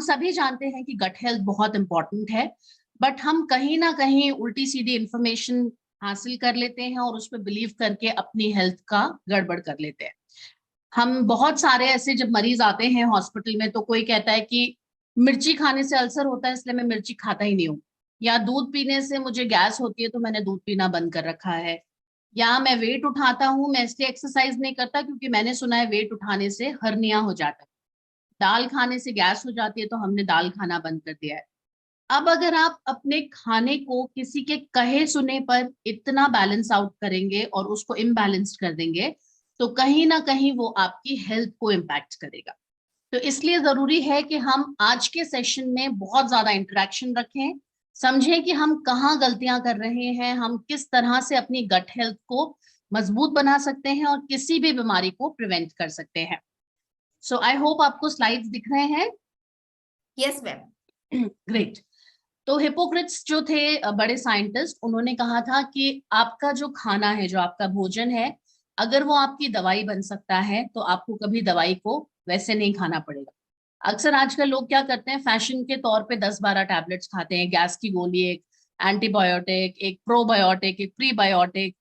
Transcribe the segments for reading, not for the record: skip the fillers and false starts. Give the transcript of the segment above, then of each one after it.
सभी जानते हैं कि गट हेल्थ बहुत इंपॉर्टेंट है, बट हम कहीं ना कहीं उल्टी सीधी इंफॉर्मेशन हासिल कर लेते हैं और उस पर बिलीव करके अपनी हेल्थ का गड़बड़ कर लेते हैं। हम बहुत सारे ऐसे जब मरीज आते हैं हॉस्पिटल में तो कोई कहता है कि मिर्ची खाने से अल्सर होता है इसलिए मैं मिर्ची खाता ही नहीं हूँ, या दूध पीने से मुझे गैस होती है तो मैंने दूध पीना बंद कर रखा है, या मैं वेट उठाता हूँ मैं इसलिए एक्सरसाइज नहीं करता क्योंकि मैंने सुना है वेट उठाने से हर्निया हो जाता है, दाल खाने से गैस हो जाती है तो हमने दाल खाना बंद कर दिया है। अब अगर आप अपने खाने को किसी के कहे सुने पर इतना बैलेंस आउट करेंगे और उसको इम्बैलेंस्ड कर देंगे तो कहीं ना कहीं वो आपकी हेल्थ को इम्पैक्ट करेगा। तो इसलिए जरूरी है कि हम आज के सेशन में बहुत ज्यादा इंटरेक्शन रखें, समझें कि हम कहाँ गलतियां कर रहे हैं, हम किस तरह से अपनी गट हेल्थ को मजबूत बना सकते हैं और किसी भी बीमारी को प्रिवेंट कर सकते हैं। सो आई होप आपको स्लाइड्स दिख रहे हैं। Yes ma'am. ग्रेट। तो हिपोक्रेट्स जो थे बड़े साइंटिस्ट, उन्होंने कहा था कि आपका जो खाना है, जो आपका भोजन है, अगर वो आपकी दवाई बन सकता है तो आपको कभी दवाई को वैसे नहीं खाना पड़ेगा। अक्सर आजकल लोग क्या करते हैं, फैशन के तौर पे 10-12 टैबलेट्स खाते हैं, गैस की गोली, एक एंटीबायोटिक, एक प्रोबायोटिक, एक प्रीबायोटिक,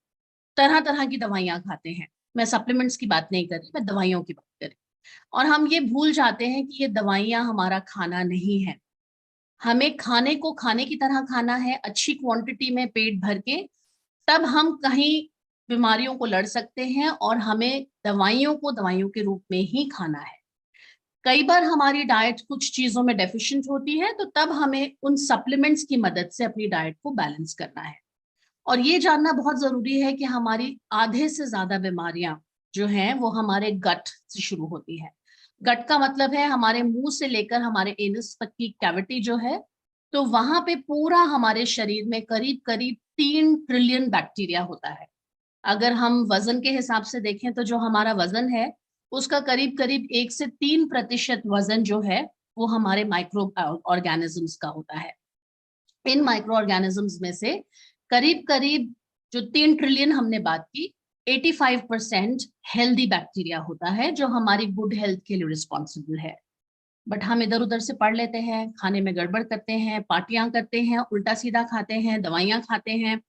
तरह तरह की दवाइयां खाते हैं। मैं सप्लीमेंट्स की बात नहीं कर रही, मैं दवाइयों की बात कर रही। और हम ये भूल जाते हैं कि ये दवाइयां हमारा खाना नहीं है। हमें खाने को खाने की तरह खाना है, अच्छी क्वांटिटी में पेट भर के, तब हम कहीं बीमारियों को लड़ सकते हैं और हमें दवाइयों को दवाइयों के रूप में ही खाना है। कई बार हमारी डाइट कुछ चीजों में डेफिशिएंट होती है तो तब हमें उन सप्लीमेंट्स की मदद से अपनी डाइट को बैलेंस करना है। और ये जानना बहुत जरूरी है कि हमारी आधे से ज्यादा बीमारियां जो हैं वो हमारे गट से शुरू होती है। गट का मतलब है हमारे मुंह से लेकर हमारे एनस तक की कैविटी जो है, तो वहां पे पूरा हमारे शरीर में करीब करीब 3 ट्रिलियन बैक्टीरिया होता है। अगर हम वजन के हिसाब से देखें तो जो हमारा वजन है उसका करीब करीब 1 से 3% वजन जो है वो हमारे माइक्रो ऑर्गेनिजम्स का होता है। इन माइक्रो ऑर्गेनिजम्स में से करीब करीब जो 3 ट्रिलियन हमने बात की, 85% हेल्दी बैक्टीरिया होता है जो हमारी गुड हेल्थ के लिए रिस्पॉन्सिबल है। बट हम इधर उधर से पढ़ लेते हैं, खाने में गड़बड़ करते हैं, पार्टियां करते हैं, उल्टा सीधा खाते हैं, दवाइयां खाते हैं,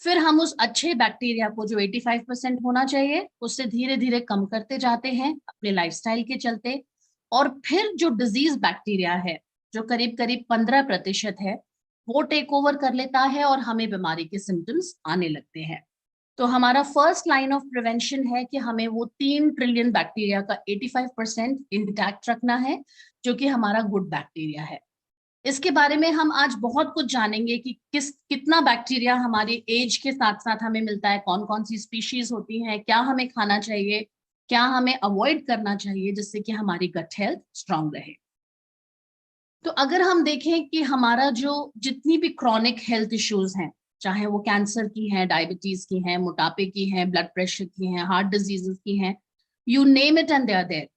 फिर हम उस अच्छे बैक्टीरिया को जो 85% होना चाहिए उससे धीरे धीरे कम करते जाते हैं अपने लाइफस्टाइल के चलते। और फिर जो डिजीज बैक्टीरिया है जो करीब करीब 15% है, वो टेक ओवर कर लेता है और हमें बीमारी के सिम्टम्स आने लगते हैं। तो हमारा फर्स्ट लाइन ऑफ प्रिवेंशन है कि हमें वो 3 ट्रिलियन बैक्टीरिया का 85% इंटैक्ट रखना है, जो कि हमारा गुड बैक्टीरिया है। इसके बारे में हम आज बहुत कुछ जानेंगे कि कितना बैक्टीरिया हमारी एज के साथ साथ हमें मिलता है, कौन कौन सी स्पीशीज होती हैं, क्या हमें खाना चाहिए, क्या हमें अवॉइड करना चाहिए जिससे कि हमारी गट हेल्थ स्ट्रांग रहे। तो अगर हम देखें कि हमारा जो जितनी भी क्रॉनिक हेल्थ इश्यूज हैं, चाहे वो कैंसर की हैं, डायबिटीज की हैं, मोटापे की हैं, ब्लड प्रेशर की हैं, हार्ट डिजीजेस की हैं, you name it and they are there,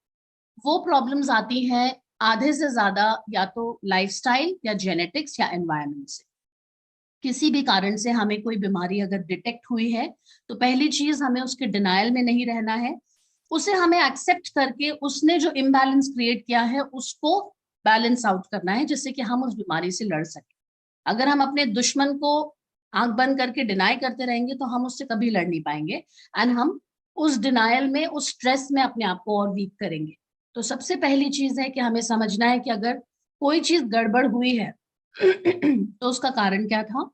वो प्रॉब्लम्स आती हैं आधे से ज्यादा या तो लाइफस्टाइल या जेनेटिक्स या एनवायरनमेंट से। किसी भी कारण से हमें कोई बीमारी अगर डिटेक्ट हुई है तो पहली चीज हमें उसके डिनायल में नहीं रहना है, उसे हमें एक्सेप्ट करके उसने जो इम्बैलेंस क्रिएट किया है उसको बैलेंस आउट करना है जिससे कि हम उस बीमारी से लड़ सकें। अगर हम अपने दुश्मन को आंख बंद करके डिनाई करते रहेंगे तो हम उससे कभी लड़ नहीं पाएंगे, एंड हम उस डिनायल में, उस स्ट्रेस में अपने आप को और वीक करेंगे। तो सबसे पहली चीज है कि हमें समझना है कि अगर कोई चीज गड़बड़ हुई है तो उसका कारण क्या था।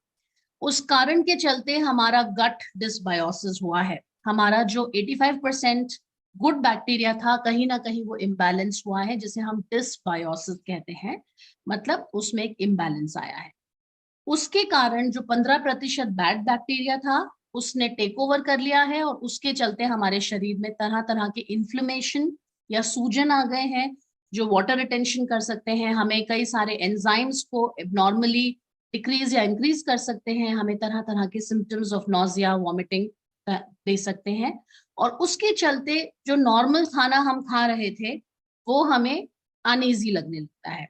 उस कारण के चलते हमारा गट डिसबायोसिस हुआ है, हमारा जो 85% गुड बैक्टीरिया था कहीं ना कहीं वो इम्बैलेंस हुआ है, जिसे हम डिसबायोसिस कहते हैं, मतलब उसमें एक इम्बैलेंस आया है। उसके कारण जो 15% बैड बैक्टीरिया था उसने टेक ओवर कर लिया है और उसके चलते हमारे शरीर में तरह तरह के इन्फ्लेमेशन या सूजन आ गए हैं जो वाटर रिटेंशन कर सकते हैं, हमें कई सारे एंजाइम्स को एबनॉर्मली डिक्रीज या इंक्रीज कर सकते हैं, हमें तरह तरह के सिम्टम्स ऑफ नॉजिया, वॉमिटिंग दे सकते हैं। और उसके चलते जो नॉर्मल खाना हम खा रहे थे वो हमें अनईजी लगने लगता है।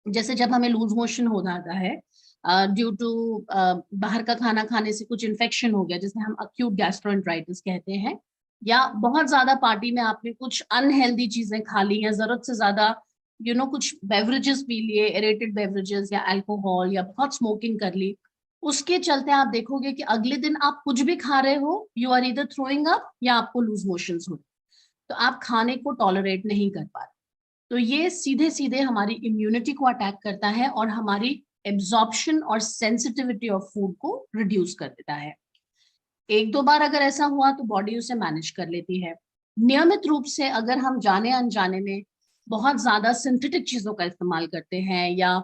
जैसे जब हमें लूज मोशन हो जाता है ड्यू टू बाहर का खाना खाने से कुछ इन्फेक्शन हो गया जिसे हम अक्यूट गैस्ट्रोएंटराइटिस कहते हैं, या बहुत ज्यादा पार्टी में आपने कुछ अनहेल्दी चीजें खा ली हैं, जरूरत से ज्यादा कुछ बेवरेजेस पी लिए, एरेटेड बेवरेजेस या अल्कोहल, या बहुत स्मोकिंग कर ली, उसके चलते आप देखोगे कि अगले दिन आप कुछ भी खा रहे हो, you are either throwing up या आपको लूज मोशंस हो, तो आप खाने को टॉलरेट नहीं कर पा रहे। तो ये सीधे सीधे हमारी इम्यूनिटी को अटैक करता है और हमारी एब्जॉर्प्शन और सेंसिटिविटी ऑफ फूड को रिड्यूस कर देता है। एक दो बार अगर ऐसा हुआ तो बॉडी उसे मैनेज कर लेती है। नियमित रूप से अगर हम जाने अनजाने में बहुत ज्यादा सिंथेटिक चीजों का इस्तेमाल करते हैं या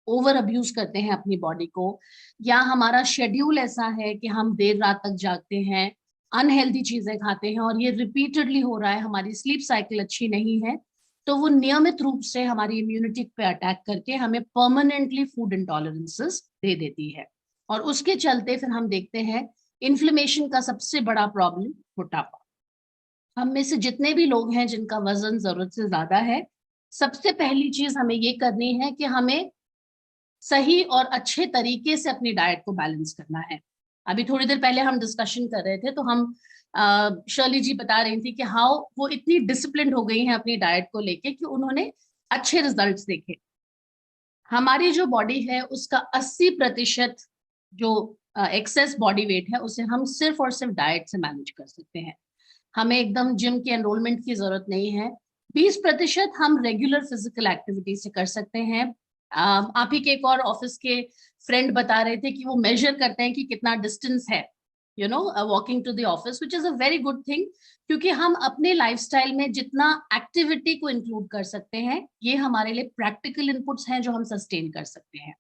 ओवर अब्यूज करते हैं अपनी बॉडी को, या हमारा शेड्यूल ऐसा है कि हम देर रात तक जागते हैं, अनहेल्दी चीजें खाते हैं और ये रिपीटेडली हो रहा है, हमारी स्लीप साइकिल अच्छी नहीं है, तो वो नियमित रूप से हमारी इम्यूनिटी पे अटैक करके हमें परमानेंटली फूड इंटॉलरेंसेस दे देती है। और उसके चलते फिर हम देखते हैं इन्फ्लेमेशन का सबसे बड़ा प्रॉब्लम मोटापा। हम में से जितने भी लोग हैं जिनका वजन जरूरत से ज्यादा है, सबसे पहली चीज हमें ये करनी है कि हमें सही और अच्छे तरीके से अपनी डाइट को बैलेंस करना है। अभी थोड़ी देर पहले हम डिस्कशन कर रहे थे तो हम शर्ली जी बता रही थी कि हाउ वो इतनी डिसिप्लिन हो गई हैं अपनी डाइट को लेके कि उन्होंने अच्छे रिजल्ट्स देखे। हमारी जो बॉडी है उसका 80% जो एक्सेस बॉडी वेट है उसे हम सिर्फ और सिर्फ डाइट से मैनेज कर सकते हैं। हमें एकदम जिम के एनरोलमेंट की जरूरत नहीं है। 20% हम रेगुलर फिजिकल एक्टिविटी से कर सकते हैं। आप ही के एक और ऑफिस के फ्रेंड बता रहे थे कि वो मेजर करते हैं कि कितना डिस्टेंस है walking to the office, which is a very good thing, क्योंकि हम अपने लाइफस्टाइल में जितना एक्टिविटी को इंक्लूड कर सकते हैं ये हमारे लिए प्रैक्टिकल इनपुट्स हैं जो हम सस्टेन कर सकते हैं।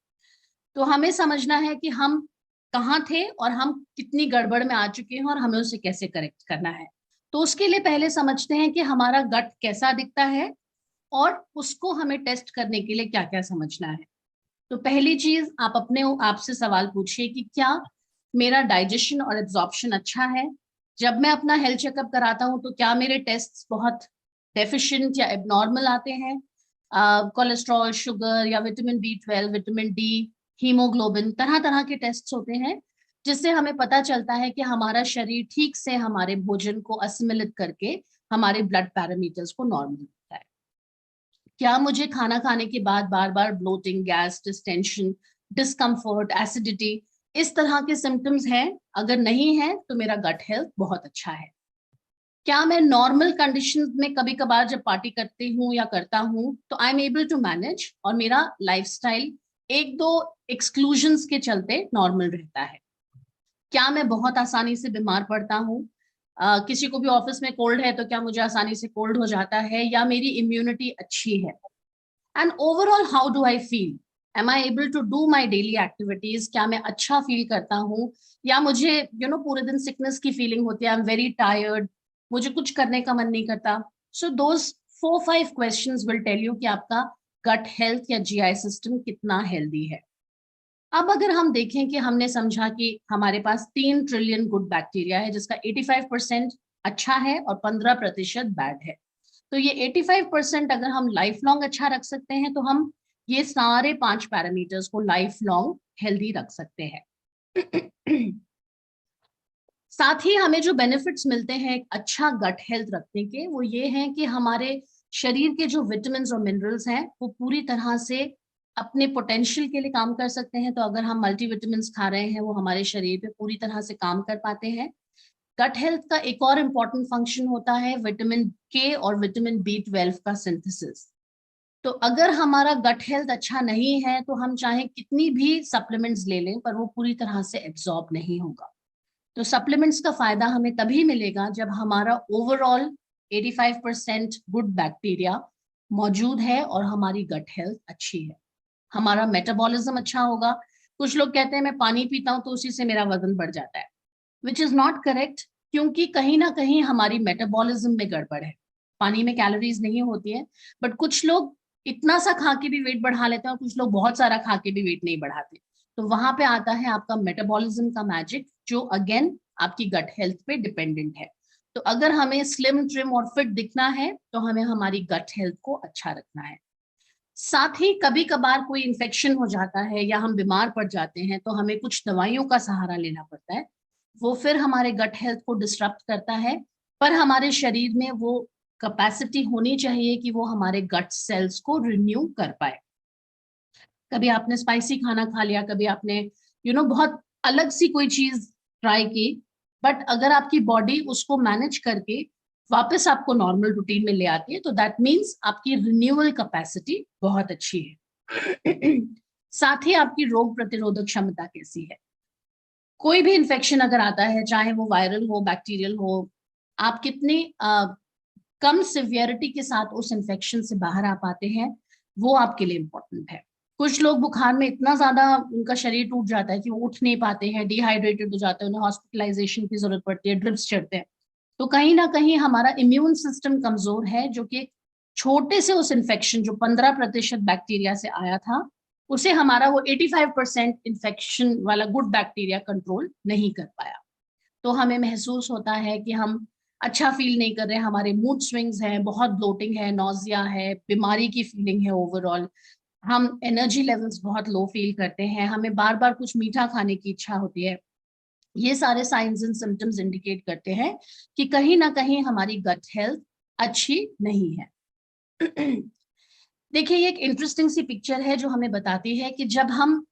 तो हमें समझना है कि हम कहाँ थे और हम कितनी गड़बड़ में आ चुके हैं और हमें उसे कैसे करेक्ट करना है। तो उसके लिए पहले समझते हैं कि हमारा गट कैसा दिखता है और उसको हमें टेस्ट करने के लिए क्या क्या समझना है। तो पहली चीज आप अपने आप से सवाल पूछिए कि क्या मेरा डाइजेशन और एब्जॉर्प्शन अच्छा है। जब मैं अपना हेल्थ चेकअप कराता हूँ तो क्या मेरे टेस्ट बहुत डेफिशिएंट या एबनॉर्मल आते हैं। कोलेस्ट्रॉल, शुगर या vitamin B12, vitamin D, haemoglobin, तरह तरह के टेस्ट होते हैं जिससे हमें पता चलता है कि हमारा शरीर ठीक से हमारे भोजन को असिमिलेट करके हमारे ब्लड पैरामीटर्स को नॉर्मल रखता है। क्या मुझे खाना खाने के बाद बार बार bloating, gas, distension, discomfort, acidity, इस तरह के सिम्टम्स हैं? अगर नहीं है तो मेरा गट हेल्थ बहुत अच्छा है। क्या मैं नॉर्मल कंडीशंस में कभी कभार जब पार्टी करती हूँ या करता हूँ तो I am able to manage और मेरा लाइफस्टाइल एक दो एक्सक्लूजन्स के चलते नॉर्मल रहता है। क्या मैं बहुत आसानी से बीमार पड़ता हूँ? किसी को भी ऑफिस में कोल्ड है तो क्या मुझे आसानी से कोल्ड हो जाता है या मेरी इम्यूनिटी अच्छी है? And overall how do I feel? Am I able to do my daily activities? क्या मैं अच्छा फील करता हूँ या मुझे पूरे दिन सिकनेस की फीलिंग होती है, आई एम वेरी टायर्ड, मुझे कुछ करने का मन नहीं करता। So those 4-5 questions will tell you कि आपका गट हेल्थ या जीआई सिस्टम कितना हेल्दी है। अब अगर हम देखें कि हमने समझा कि हमारे पास 3 ट्रिलियन गुड बैक्टीरिया है जिसका 85% अच्छा है और 15% बैड है, तो ये 85% अगर हम लाइफ लॉन्ग अच्छा रख सकते हैं तो हम ये सारे 5 पैरामीटर्स को लाइफ लॉन्ग हेल्दी रख सकते हैं। साथ ही हमें जो बेनिफिट्स मिलते हैं अच्छा गट हेल्थ रखने के, वो ये हैं कि हमारे शरीर के जो विटामिन और मिनरल्स हैं वो पूरी तरह से अपने पोटेंशियल के लिए काम कर सकते हैं। तो अगर हम मल्टीविटामिन खा रहे हैं वो हमारे शरीर पे पूरी तरह से काम कर पाते हैं। गट हेल्थ का एक और इम्पॉर्टेंट फंक्शन होता है विटामिन K और विटामिन B12 का सिंथेसिस। तो अगर हमारा गट हेल्थ अच्छा नहीं है तो हम चाहे कितनी भी सप्लीमेंट्स ले लें पर वो पूरी तरह से एब्जॉर्ब नहीं होगा। तो सप्लीमेंट्स का फायदा हमें तभी मिलेगा जब हमारा ओवरऑल 85% गुड बैक्टीरिया मौजूद है और हमारी गट हेल्थ अच्छी है, हमारा मेटाबॉलिज्म अच्छा होगा। कुछ लोग कहते हैं मैं पानी पीता हूं तो उसी से मेरा वजन बढ़ जाता है, विच इज नॉट करेक्ट, क्योंकि कहीं ना कहीं हमारी मेटाबॉलिज्म में गड़बड़ है। पानी में कैलोरीज नहीं होती है, बट कुछ लोग इतना सा खा के भी वेट बढ़ा लेते हैं और कुछ लोग बहुत सारा खा के भी वेट नहीं बढ़ाते। तो वहां पे आता है आपका मेटाबॉलिज्म का मैजिक, जो अगेन आपकी गट हेल्थ पे डिपेंडेंट है। तो अगर हमें स्लिम, ट्रिम और फिट दिखना है तो हमें हमारी गट हेल्थ को अच्छा रखना है। साथ ही कभी कभार कोई इन्फेक्शन हो जाता है या हम बीमार पड़ जाते हैं तो हमें कुछ दवाइयों का सहारा लेना पड़ता है। वो फिर हमारे गट हेल्थ को डिस्टर्ब करता है, पर हमारे शरीर में वो कैपेसिटी होनी चाहिए कि वो हमारे गट सेल्स को रिन्यू कर पाए। कभी आपने स्पाइसी खाना खा लिया, कभी आपने बहुत अलग सी कोई चीज ट्राई की, बट अगर आपकी बॉडी उसको मैनेज करके वापस आपको नॉर्मल रूटीन में ले आती है, तो दैट मीन्स आपकी रिन्यूअल कैपेसिटी बहुत अच्छी है। साथ ही आपकी रोग प्रतिरोधक क्षमता कैसी है। कोई भी इन्फेक्शन अगर आता है, चाहे वो वायरल हो, बैक्टीरियल हो, आप कितनी कम सिवियरिटी के साथ उस इन्फेक्शन से बाहर आ पाते हैं, वो आपके लिए इम्पोर्टेंट है। कुछ लोग बुखार में इतना ज्यादा उनका शरीर टूट जाता है कि वो उठ नहीं पाते हैं, डिहाइड्रेटेड हो जाते हैं, उन्हें हॉस्पिटलाइजेशन की जरूरत पड़ती है, ड्रिप्स चढ़ते हैं। तो कहीं ना कहीं हमारा इम्यून सिस्टम कमजोर है, जो कि छोटे से उस इन्फेक्शन जो 15% बैक्टीरिया से आया था, उसे हमारा वो 85% इन्फेक्शन वाला गुड बैक्टीरिया कंट्रोल नहीं कर पाया। तो हमें महसूस होता है कि हम अच्छा फील नहीं कर रहे, हमारे मूड स्विंग्स हैं, बहुत ब्लोटिंग है, नॉजिया है, बीमारी की फीलिंग है, ओवरऑल हम एनर्जी लेवल्स बहुत लो फील करते हैं, हमें बार बार कुछ मीठा खाने की इच्छा होती है। ये सारे साइंस एंड सिम्टम्स इंडिकेट करते हैं कि कहीं ना कहीं हमारी गट हेल्थ अच्छी नहीं है। देखिए, ये एक इंटरेस्टिंग सी पिक्चर है जो हमें बताती है कि जब हम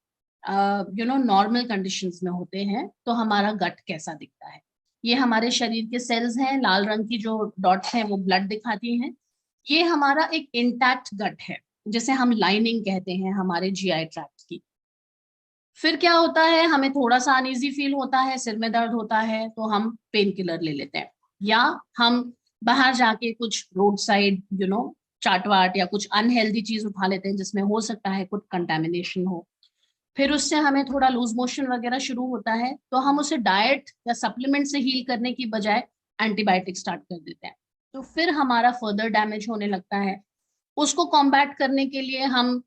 नॉर्मल कंडीशंस में होते हैं तो हमारा गट कैसा दिखता है। ये हमारे शरीर के सेल्स हैं, लाल रंग की जो डॉट्स हैं वो ब्लड दिखाती हैं। ये हमारा एक इंटैक्ट गट है, जिसे हम लाइनिंग कहते हैं हमारे जीआई ट्रैक्ट की। फिर क्या होता है, हमें थोड़ा सा अनईजी फील होता है, सिर में दर्द होता है, तो हम पेन किलर ले लेते हैं, या हम बाहर जाके कुछ रोड साइड चाट वाट या कुछ अनहेल्दी चीज उठा लेते हैं जिसमें हो सकता है कुछ कंटेमिनेशन हो। फिर उससे हमें थोड़ा लूज मोशन वगैरह शुरू होता है, तो हम उसे डाइट या सप्लीमेंट से हील करने की बजाय एंटीबायोटिक स्टार्ट कर देते हैं। तो फिर हमारा फर्दर डैमेज होने लगता है। उसको कॉम्बैट करने के लिए हम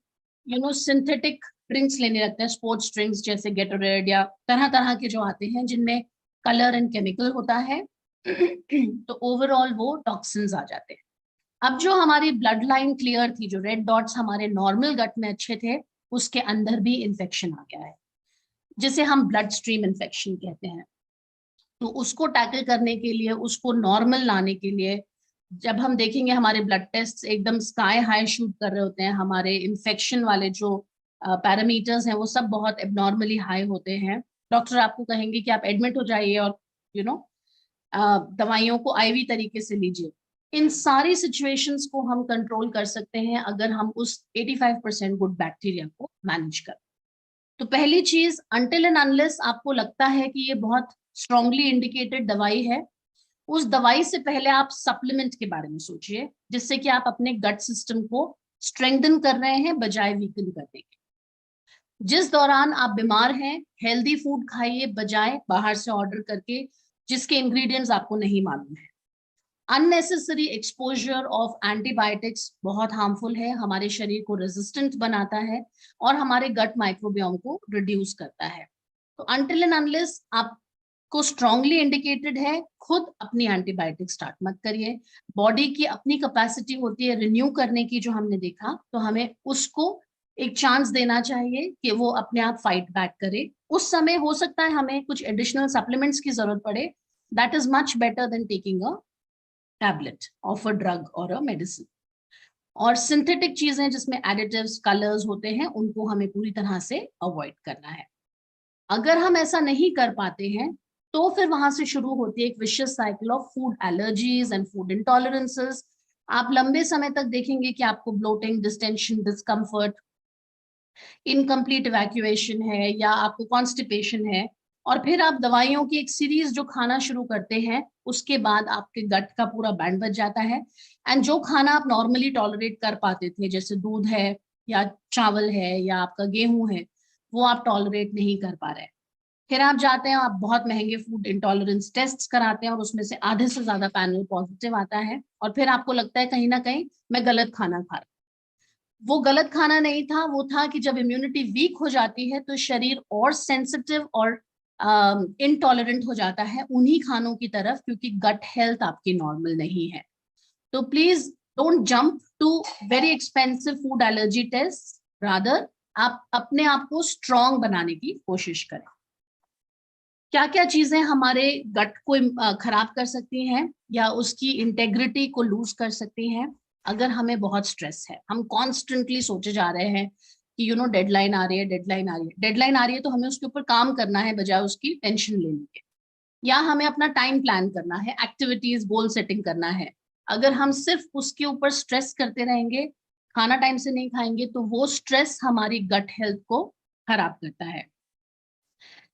सिंथेटिक ड्रिंक्स लेने लगते हैं, स्पोर्ट्स ड्रिंक्स जैसे गेटोरेड या तरह तरह के जो आते हैं जिनमें कलर एंड केमिकल होता है। तो ओवरऑल वो टॉक्सिन्स आ जाते हैं। अब जो हमारी ब्लड लाइन क्लियर थी, जो रेड डॉट्स हमारे नॉर्मल गट में अच्छे थे, उसके अंदर भी इन्फेक्शन आ गया है, जिसे हम ब्लड स्ट्रीम इन्फेक्शन कहते हैं। तो उसको टैकल करने के लिए, उसको नॉर्मल लाने के लिए, जब हम देखेंगे हमारे ब्लड टेस्ट एकदम स्काई हाई शूट कर रहे होते हैं, हमारे इन्फेक्शन वाले जो पैरामीटर्स हैं वो सब बहुत एबनॉर्मली हाई होते हैं, डॉक्टर आपको कहेंगे कि आप एडमिट हो जाइए और यू नो दवाइयों को आईवी तरीके से लीजिए। इन सारी सिचुएशंस को हम कंट्रोल कर सकते हैं अगर हम उस 85% गुड बैक्टीरिया को मैनेज करें। तो पहली चीज, अनटिल एंड अनलेस आपको लगता है कि ये बहुत स्ट्रांगली इंडिकेटेड दवाई है, उस दवाई से पहले आप सप्लीमेंट के बारे में सोचिए, जिससे कि आप अपने गट सिस्टम को स्ट्रेंथन कर रहे हैं बजाय वीकन करने के। जिस दौरान आप बीमार हैं, हेल्दी फूड खाइए बजाय बाहर से ऑर्डर करके जिसके इंग्रेडिएंट्स आपको नहीं मालूम है। अननेसेसरी एक्सपोजर ऑफ एंटीबायोटिक्स बहुत हार्मफुल है, हमारे शरीर को रेजिस्टेंट बनाता है और हमारे गट माइक्रोबियोम को रिड्यूस करता है। तो अनटिल एंड अनलेस आपको स्ट्रांगली इंडिकेटेड है, खुद अपनी एंटीबायोटिक स्टार्ट मत करिए। बॉडी की अपनी कैपेसिटी होती है रिन्यू करने की, जो हमने देखा, तो हमें उसको एक चांस देना चाहिए कि वो अपने आप फाइट बैक करे। उस समय हो सकता है हमें कुछ एडिशनल सप्लीमेंट्स की जरूरत पड़े, that is much better than taking a tablet of a drug और अ मेडिसिन। और सिंथेटिक चीजें जिसमें एडिटिव्स, कलर्स होते हैं, उनको हमें पूरी तरह से अवॉइड करना है। अगर हम ऐसा नहीं कर पाते हैं तो फिर वहां से शुरू होती है एक vicious cycle of food allergies and food intolerances. आप लंबे समय तक देखेंगे कि आपको bloating, distension, discomfort, incomplete evacuation है या आपको कॉन्स्टिपेशन है, और फिर आप दवाइयों की एक सीरीज जो खाना शुरू करते हैं, उसके बाद आपके गट का पूरा बैंड बच जाता है। एंड जो खाना आप नॉर्मली टॉलरेट कर पाते थे, जैसे दूध है या चावल है या आपका गेहूं है, वो आप टॉलरेट नहीं कर पा रहे। फिर आप जाते हैं, आप बहुत महंगे फूड इंटॉलरेंस टेस्ट कराते हैं और उसमें से आधे से ज्यादा पैनल पॉजिटिव आता है, और फिर आपको लगता है कहीं ना कहीं मैं गलत खाना खा रहा। वो गलत खाना नहीं था, वो था कि जब इम्यूनिटी वीक हो जाती है तो शरीर और सेंसिटिव और इनटॉलरेंट हो जाता है उन्हीं खानों की तरफ, क्योंकि गट हेल्थ आपकी नॉर्मल नहीं है। तो please don't jump to very expensive food allergy test, rather आप अपने आप को स्ट्रांग बनाने की कोशिश करें। क्या क्या चीजें हमारे गट को खराब कर सकती हैं या उसकी इंटेग्रिटी को लूज कर सकती हैं? अगर हमें बहुत स्ट्रेस है, हम कॉन्स्टेंटली सोचे जा रहे हैं कि डेडलाइन आ रही है, डेडलाइन आ रही है, डेडलाइन आ रही है, तो हमें उसके ऊपर काम करना है बजाय उसकी टेंशन लेने के। या हमें अपना टाइम प्लान करना है, एक्टिविटीज गोल सेटिंग करना है। अगर हम सिर्फ उसके ऊपर स्ट्रेस करते रहेंगे, खाना टाइम से नहीं खाएंगे, तो वो स्ट्रेस हमारी गट हेल्थ को खराब करता है।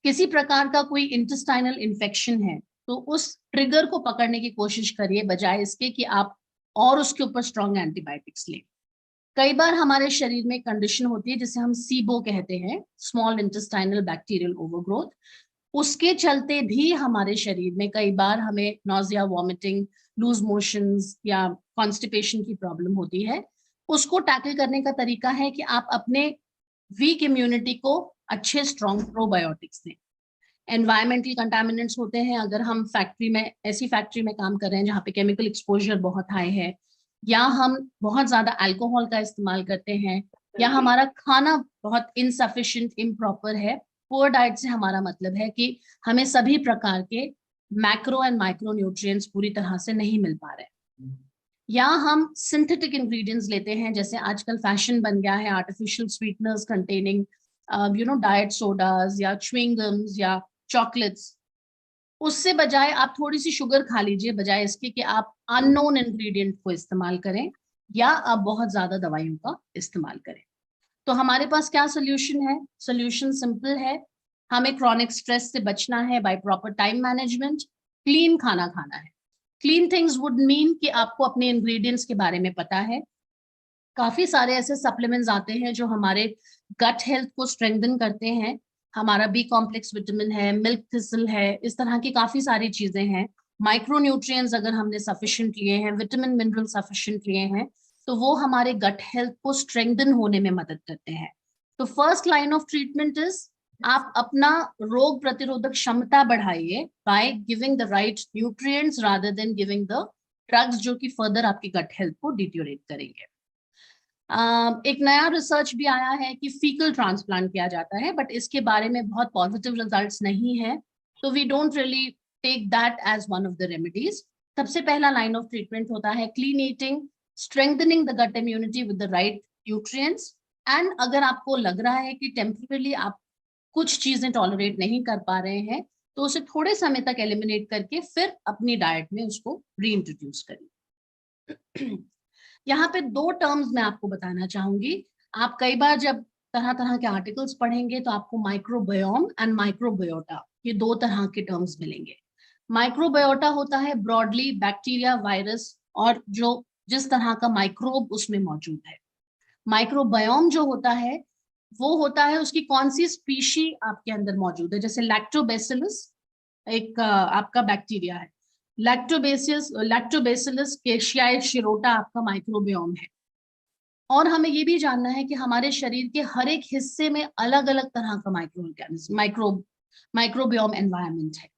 किसी प्रकार का कोई इंटेस्टाइनल इन्फेक्शन है तो उस ट्रिगर को पकड़ने की कोशिश करिए बजाय इसके कि आप और उसके ऊपर स्ट्रॉन्ग एंटीबायोटिक्स लें। कई बार हमारे शरीर में कंडीशन होती है जिसे हम सीबो कहते हैं, स्मॉल इंटेस्टाइनल बैक्टीरियल ओवरग्रोथ। उसके चलते भी हमारे शरीर में कई बार हमें नॉजिया, वॉमिटिंग, लूज मोशंस या कॉन्स्टिपेशन की प्रॉब्लम होती है। उसको टैकल करने का तरीका है कि आप अपने वीक इम्यूनिटी को अच्छे स्ट्रॉन्ग प्रोबायोटिक्स दें। एनवायरमेंटल कंटामिनेंट्स होते हैं, अगर हम फैक्ट्री में, ऐसी फैक्ट्री में काम कर रहे हैं जहाँ पे केमिकल एक्सपोजर बहुत हाई है, या हम बहुत ज्यादा अल्कोहल का इस्तेमाल करते हैं, या हमारा खाना बहुत इनसफिशिएंट, इम्प्रॉपर है। पुअर डाइट से हमारा मतलब है कि हमें सभी प्रकार के मैक्रो एंड माइक्रो न्यूट्रिएंट्स पूरी तरह से नहीं मिल पा रहे हैं। या हम सिंथेटिक इंग्रेडिएंट्स लेते हैं, जैसे आजकल फैशन बन गया है artificial sweeteners containing diet sodas या च्युइंगम्स या चॉकलेट्स। उससे बजाय आप थोड़ी सी शुगर खा लीजिए, बजाय इसके कि आप अननोन इंग्रेडिएंट को इस्तेमाल करें या आप बहुत ज्यादा दवाइयों का इस्तेमाल करें। तो हमारे पास क्या सोल्यूशन है? सोल्यूशन सिंपल है। हमें क्रॉनिक स्ट्रेस से बचना है by proper time management, clean खाना खाना है। क्लीन थिंग्स वुड मीन कि आपको अपने इंग्रेडिएंट्स के बारे में पता है। काफी सारे ऐसे सप्लीमेंट्स आते हैं जो हमारे गट हेल्थ को स्ट्रेंथन करते हैं। हमारा बी कॉम्प्लेक्स विटामिन है, मिल्क थिसल है, इस तरह की काफी सारी चीजें हैं। माइक्रो न्यूट्रिएंट्स अगर हमने सफिशिएंट लिए हैं, विटामिन मिनरल सफिशिएंट लिए हैं, तो वो हमारे गट हेल्थ को स्ट्रेंथन होने में मदद करते हैं। तो first line of treatment is, आप अपना रोग प्रतिरोधक क्षमता बढ़ाइए by giving the right nutrients rather than giving the drugs जो कि फर्दर आपकी गट हेल्थ को डिटोरेट करेंगे। एक नया रिसर्च भी आया है कि फीकल ट्रांसप्लांट किया जाता है, बट इसके बारे में बहुत पॉजिटिव रिजल्ट्स नहीं है, तो we don't really take that as one of the remedies. सबसे पहला लाइन ऑफ ट्रीटमेंट होता है clean eating, strengthening the gut immunity with the right nutrients. And अगर आपको लग रहा है कि टेम्परेली आप कुछ चीजें टॉलरेट नहीं कर पा रहे हैं, तो उसे थोड़े समय तक एलिमिनेट करके फिर अपनी डाइट में उसको रीइंट्रोड्यूस करिए। यहाँ पे दो टर्म्स मैं आपको बताना चाहूंगी। आप कई बार जब तरह तरह के आर्टिकल्स पढ़ेंगे तो आपको माइक्रोबायोम एंड माइक्रोबायोटा, ये दो तरह के टर्म्स मिलेंगे। माइक्रोबायोटा होता है ब्रॉडली बैक्टीरिया, वायरस और जो जिस तरह का माइक्रोब उसमें मौजूद है। माइक्रोबायोम जो होता है वो होता है उसकी कौन सी स्पीशी आपके अंदर मौजूद है। जैसे लैक्टोबैसिलस एक आपका बैक्टीरिया है, लैक्टोबैसिलस केशियाई शिरोटा आपका माइक्रोबियोम है। और हमें ये भी जानना है कि हमारे शरीर के हर एक हिस्से में अलग अलग तरह का माइक्रोबियोम एनवायरनमेंट है।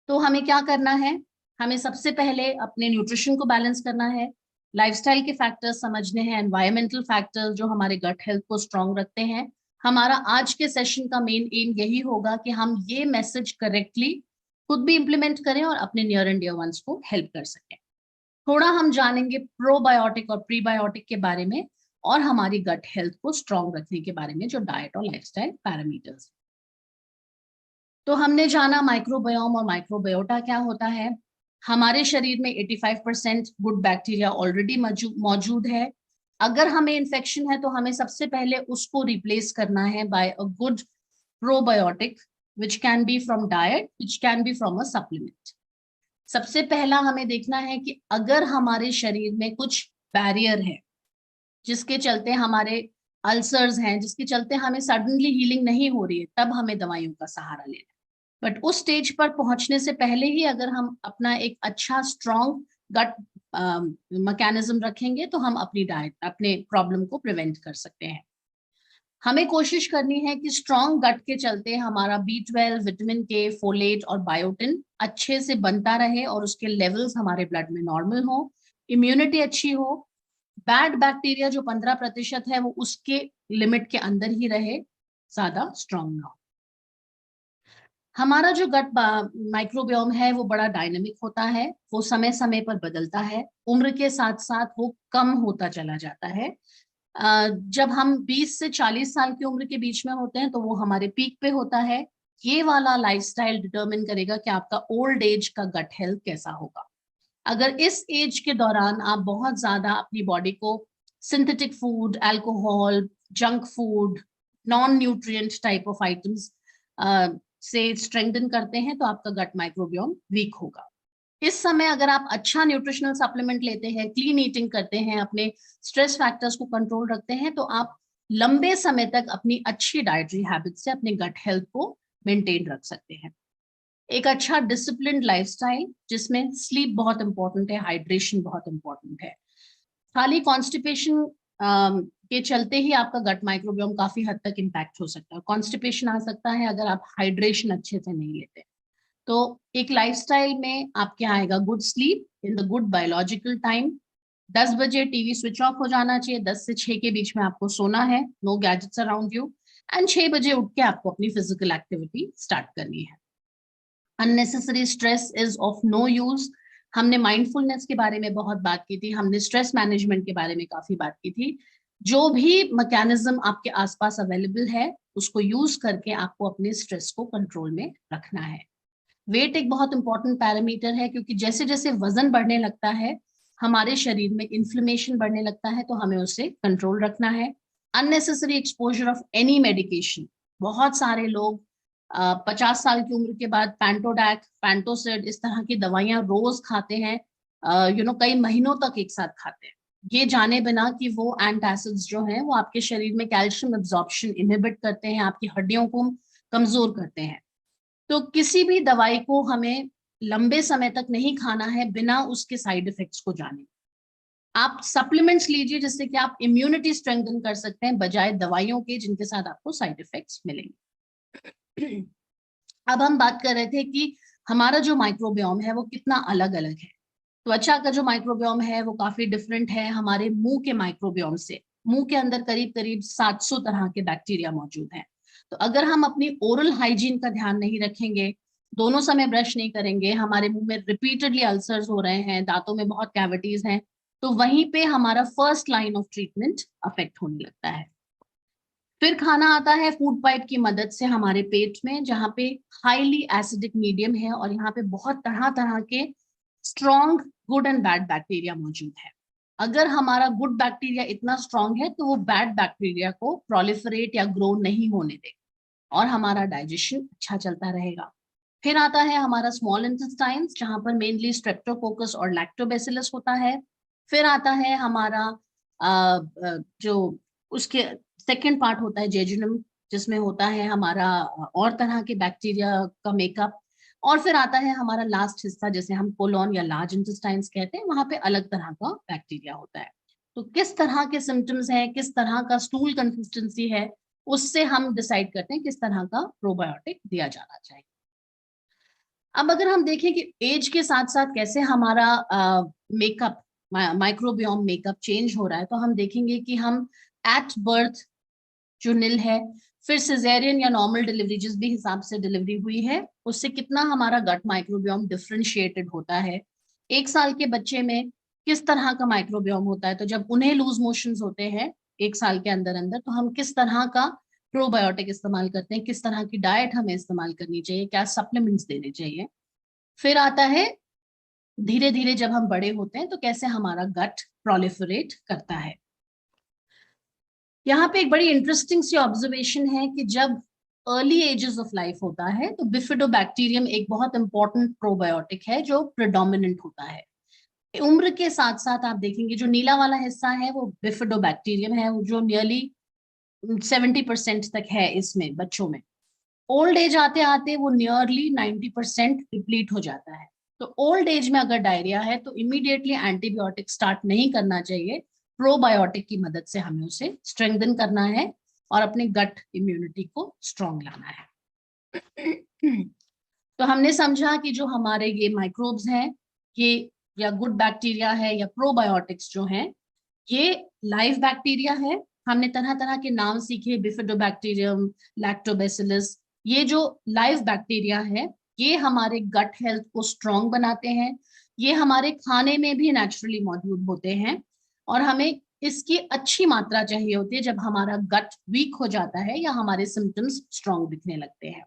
तो हमें क्या करना है? हमें सबसे पहले अपने न्यूट्रिशन को बैलेंस करना है, लाइफस्टाइल के फैक्टर्स समझने हैं, एनवायरमेंटल फैक्टर्स जो हमारे गट हेल्थ को स्ट्रांग रखते हैं। हमारा आज के सेशन का मेन एम यही होगा कि हम ये मैसेज करेक्टली खुद भी इंप्लीमेंट करें और अपने नियर एंड डियर वंस को हेल्प कर सकें। थोड़ा हम जानेंगे प्रोबायोटिक और प्रीबायोटिक के बारे में और हमारी गट हेल्थ को स्ट्रांग रखने के बारे में जो डाइट और लाइफस्टाइल पैरामीटर्स। तो हमने जाना माइक्रोबायोम और माइक्रोबायोटा क्या होता है। हमारे शरीर में 85% गुड बैक्टीरिया ऑलरेडी मौजूद है। अगर हमें इन्फेक्शन है तो हमें सबसे पहले उसको रिप्लेस करना है by a good probiotic which can be from diet, which can be from a supplement. सबसे पहला हमें देखना है कि अगर हमारे शरीर में कुछ बैरियर है जिसके चलते हमारे अल्सर्स हैं, जिसके चलते हमें सडनली हीलिंग नहीं हो रही है, तब हमें दवाइयों का सहारा लेना है। बट उस स्टेज पर पहुंचने से पहले ही अगर हम अपना एक अच्छा स्ट्रॉन्ग गट मैकेनिज्म रखेंगे तो हम अपनी डाइट, अपने प्रॉब्लम को प्रिवेंट कर सकते हैं। हमें कोशिश करनी है कि स्ट्रॉन्ग गट के चलते हमारा B12, विटामिन के, फोलेट और बायोटिन अच्छे से बनता रहे और उसके लेवल्स हमारे ब्लड में नॉर्मल हो, इम्यूनिटी अच्छी हो, बैड बैक्टीरिया जो 15% है वो उसके लिमिट के अंदर ही रहे, ज्यादा स्ट्रॉन्ग ना हो। हमारा जो गट माइक्रोबियोम है वो बड़ा डायनेमिक होता है, वो समय समय पर बदलता है, उम्र के साथ साथ वो कम होता चला जाता है। जब हम 20 से 40 साल की उम्र के बीच में होते हैं तो वो हमारे पीक पे होता है। ये वाला लाइफस्टाइल डिटरमिन करेगा कि आपका ओल्ड एज का गट हेल्थ कैसा होगा। अगर इस एज के दौरान आप बहुत ज्यादा अपनी बॉडी को synthetic food, alcohol, junk food, non nutrient type of items से स्ट्रेंथन करते हैं तो आपका गट माइक्रोबियोम वीक होगा। इस समय अगर आप अच्छा न्यूट्रिशनल सप्लीमेंट लेते हैं, क्लीन ईटिंग करते हैं, अपने स्ट्रेस फैक्टर्स को कंट्रोल रखते हैं, तो आप लंबे समय तक अपनी अच्छी डाइटरी हैबिट से अपने गट हेल्थ को मेंटेन रख सकते हैं। एक अच्छा डिसिप्लिन्ड लाइफस्टाइल जिसमें स्लीप बहुत इंपॉर्टेंट है, हाइड्रेशन बहुत इंपॉर्टेंट है। खाली कॉन्स्टिपेशन के चलते ही आपका गट माइक्रोबियोम काफी हद तक इम्पैक्ट हो सकता है। कॉन्स्टिपेशन आ सकता है अगर आप हाइड्रेशन अच्छे से नहीं लेते। तो एक लाइफस्टाइल में आपके आएगा good sleep in the good biological time. 10 बजे टीवी स्विच ऑफ हो जाना चाहिए, 10 से 6 के बीच में आपको सोना है, no gadgets around you, and 6 बजे उठ के आपको अपनी फिजिकल एक्टिविटी स्टार्ट करनी है। Unnecessary stress is of no use. हमने माइंडफुलनेस के बारे में बहुत बात की थी, हमने स्ट्रेस मैनेजमेंट के बारे में काफी बात की थी। जो भी मैकेनिज्म आपके आसपास अवेलेबल है उसको यूज करके आपको अपने स्ट्रेस को कंट्रोल में रखना है। वेट एक बहुत इंपॉर्टेंट पैरामीटर है, क्योंकि जैसे जैसे वजन बढ़ने लगता है हमारे शरीर में इन्फ्लेमेशन बढ़ने लगता है, तो हमें उसे कंट्रोल रखना है। Unnecessary exposure of any medication. बहुत सारे लोग 50 साल की उम्र के बाद पैंटोडैक, पैंटोसिड इस तरह की दवाइयां रोज खाते हैं, कई महीनों तक एक साथ खाते हैं, ये जाने बिना कि वो एंटासिड्स जो हैं वो आपके शरीर में कैल्शियम एब्जॉर्प्शन इनहिबिट करते हैं, आपकी हड्डियों को कमजोर करते हैं। तो किसी भी दवाई को हमें लंबे समय तक नहीं खाना है बिना उसके साइड इफेक्ट्स को जाने। आप सप्लीमेंट्स लीजिए जिससे कि आप इम्यूनिटी स्ट्रेंथन कर सकते हैं बजाय दवाइयों के जिनके साथ आपको साइड इफेक्ट्स मिलेंगे। अब हम बात कर रहे थे कि हमारा जो माइक्रोबियोम है वो कितना अलग अलग है। त्वचा का जो माइक्रोबियोम है वो काफी डिफरेंट है हमारे मुंह के माइक्रोबियोम से। मुंह के अंदर करीब करीब 700 तरह के बैक्टीरिया मौजूद हैं। तो अगर हम अपनी ओरल हाइजीन का ध्यान नहीं रखेंगे, दोनों समय ब्रश नहीं करेंगे, हमारे मुंह में रिपीटेडली अल्सर्स हो रहे हैं, दांतों में बहुत कैविटीज हैं, तो वहीं पे हमारा first line of treatment affect होने लगता है। फिर खाना आता है फूड पाइप की मदद से हमारे पेट में, जहाँ पे हाईली एसिडिक मीडियम है और यहाँ पे बहुत तरह तरह के strong good and bad bacteria मौजूद है। अगर हमारा गुड बैक्टीरिया इतना स्ट्रॉन्ग है तो वो बैड बैक्टीरिया को प्रोलिफरेट या ग्रो नहीं होने देगा और हमारा डाइजेशन अच्छा चलता रहेगा। फिर आता है हमारा स्मॉल इंटेस्टाइन्स, जहां पर मेनली स्ट्रेप्टोकोकस और लैक्टोबैसिलस होता है। फिर आता है हमारा जो उसके सेकेंड पार्ट होता है जेजुनम, जिसमें होता है हमारा और तरह के बैक्टीरिया का मेकअप। और फिर आता है हमारा लास्ट हिस्सा जिसे हम कोलोन या लार्ज इंटेस्टाइन्स कहते हैं, वहां पे अलग तरह का बैक्टीरिया होता है। तो किस तरह के सिम्टम्स हैं, किस तरह का स्टूल कंसिस्टेंसी है, उससे हम डिसाइड करते हैं किस तरह का प्रोबायोटिक दिया जाना चाहिए। अब अगर हम देखें कि एज के साथ साथ कैसे हमारा मेकअप, माइक्रोबियोम मेकअप चेंज हो रहा है, तो हम देखेंगे कि हम एट बर्थ जो नील है, फिर सिजेरियन या नॉर्मल डिलीवरी जिस भी हिसाब से डिलीवरी हुई है, उससे कितना हमारा गट माइक्रोबियोम डिफरेंशिएटेड होता है। 1 साल के बच्चे में किस तरह का माइक्रोबियोम होता है, तो जब उन्हें लूज मोशंस होते हैं 1 साल के अंदर अंदर, तो हम किस तरह का प्रोबायोटिक इस्तेमाल करते हैं, किस तरह की डाइट हमें इस्तेमाल करनी चाहिए, क्या सप्लीमेंट्स देने चाहिए। फिर आता है धीरे धीरे जब हम बड़े होते हैं तो कैसे हमारा गट प्रोलिफरेट करता है। यहाँ पे एक बड़ी इंटरेस्टिंग सी ऑब्जर्वेशन है कि जब अर्ली एजेस ऑफ लाइफ होता है तो बिफिडोबैक्टीरियम एक बहुत इंपॉर्टेंट प्रोबायोटिक है जो प्रेडोमिनेंट होता है। उम्र के साथ साथ आप देखेंगे जो नीला वाला हिस्सा है वो बिफिडोबैक्टीरियम है, जो नियरली 70% तक है इसमें बच्चों में। ओल्ड एज आते आते वो नियरली 90% डिप्लीट हो जाता है। तो ओल्ड एज में अगर डायरिया है तो इमीडिएटली एंटीबायोटिक स्टार्ट नहीं करना चाहिए, प्रोबायोटिक की मदद से हमें उसे स्ट्रेंथन करना है और अपने गट इम्यूनिटी को स्ट्रॉन्ग लाना है। तो हमने समझा कि जो हमारे ये माइक्रोब्स हैं, ये या गुड बैक्टीरिया है या प्रोबायोटिक्स जो हैं, ये लाइव बैक्टीरिया है। हमने तरह तरह के नाम सीखे, बिफिडोबैक्टीरियम, लैक्टोबैसिलस, ये जो लाइव बैक्टीरिया है ये हमारे गट हेल्थ को स्ट्रांग बनाते हैं, ये हमारे खाने में भी नेचुरली मौजूद होते हैं और हमें इसकी अच्छी मात्रा चाहिए होती है जब हमारा गट वीक हो जाता है या हमारे सिम्टम्स स्ट्रांग दिखने लगते हैं।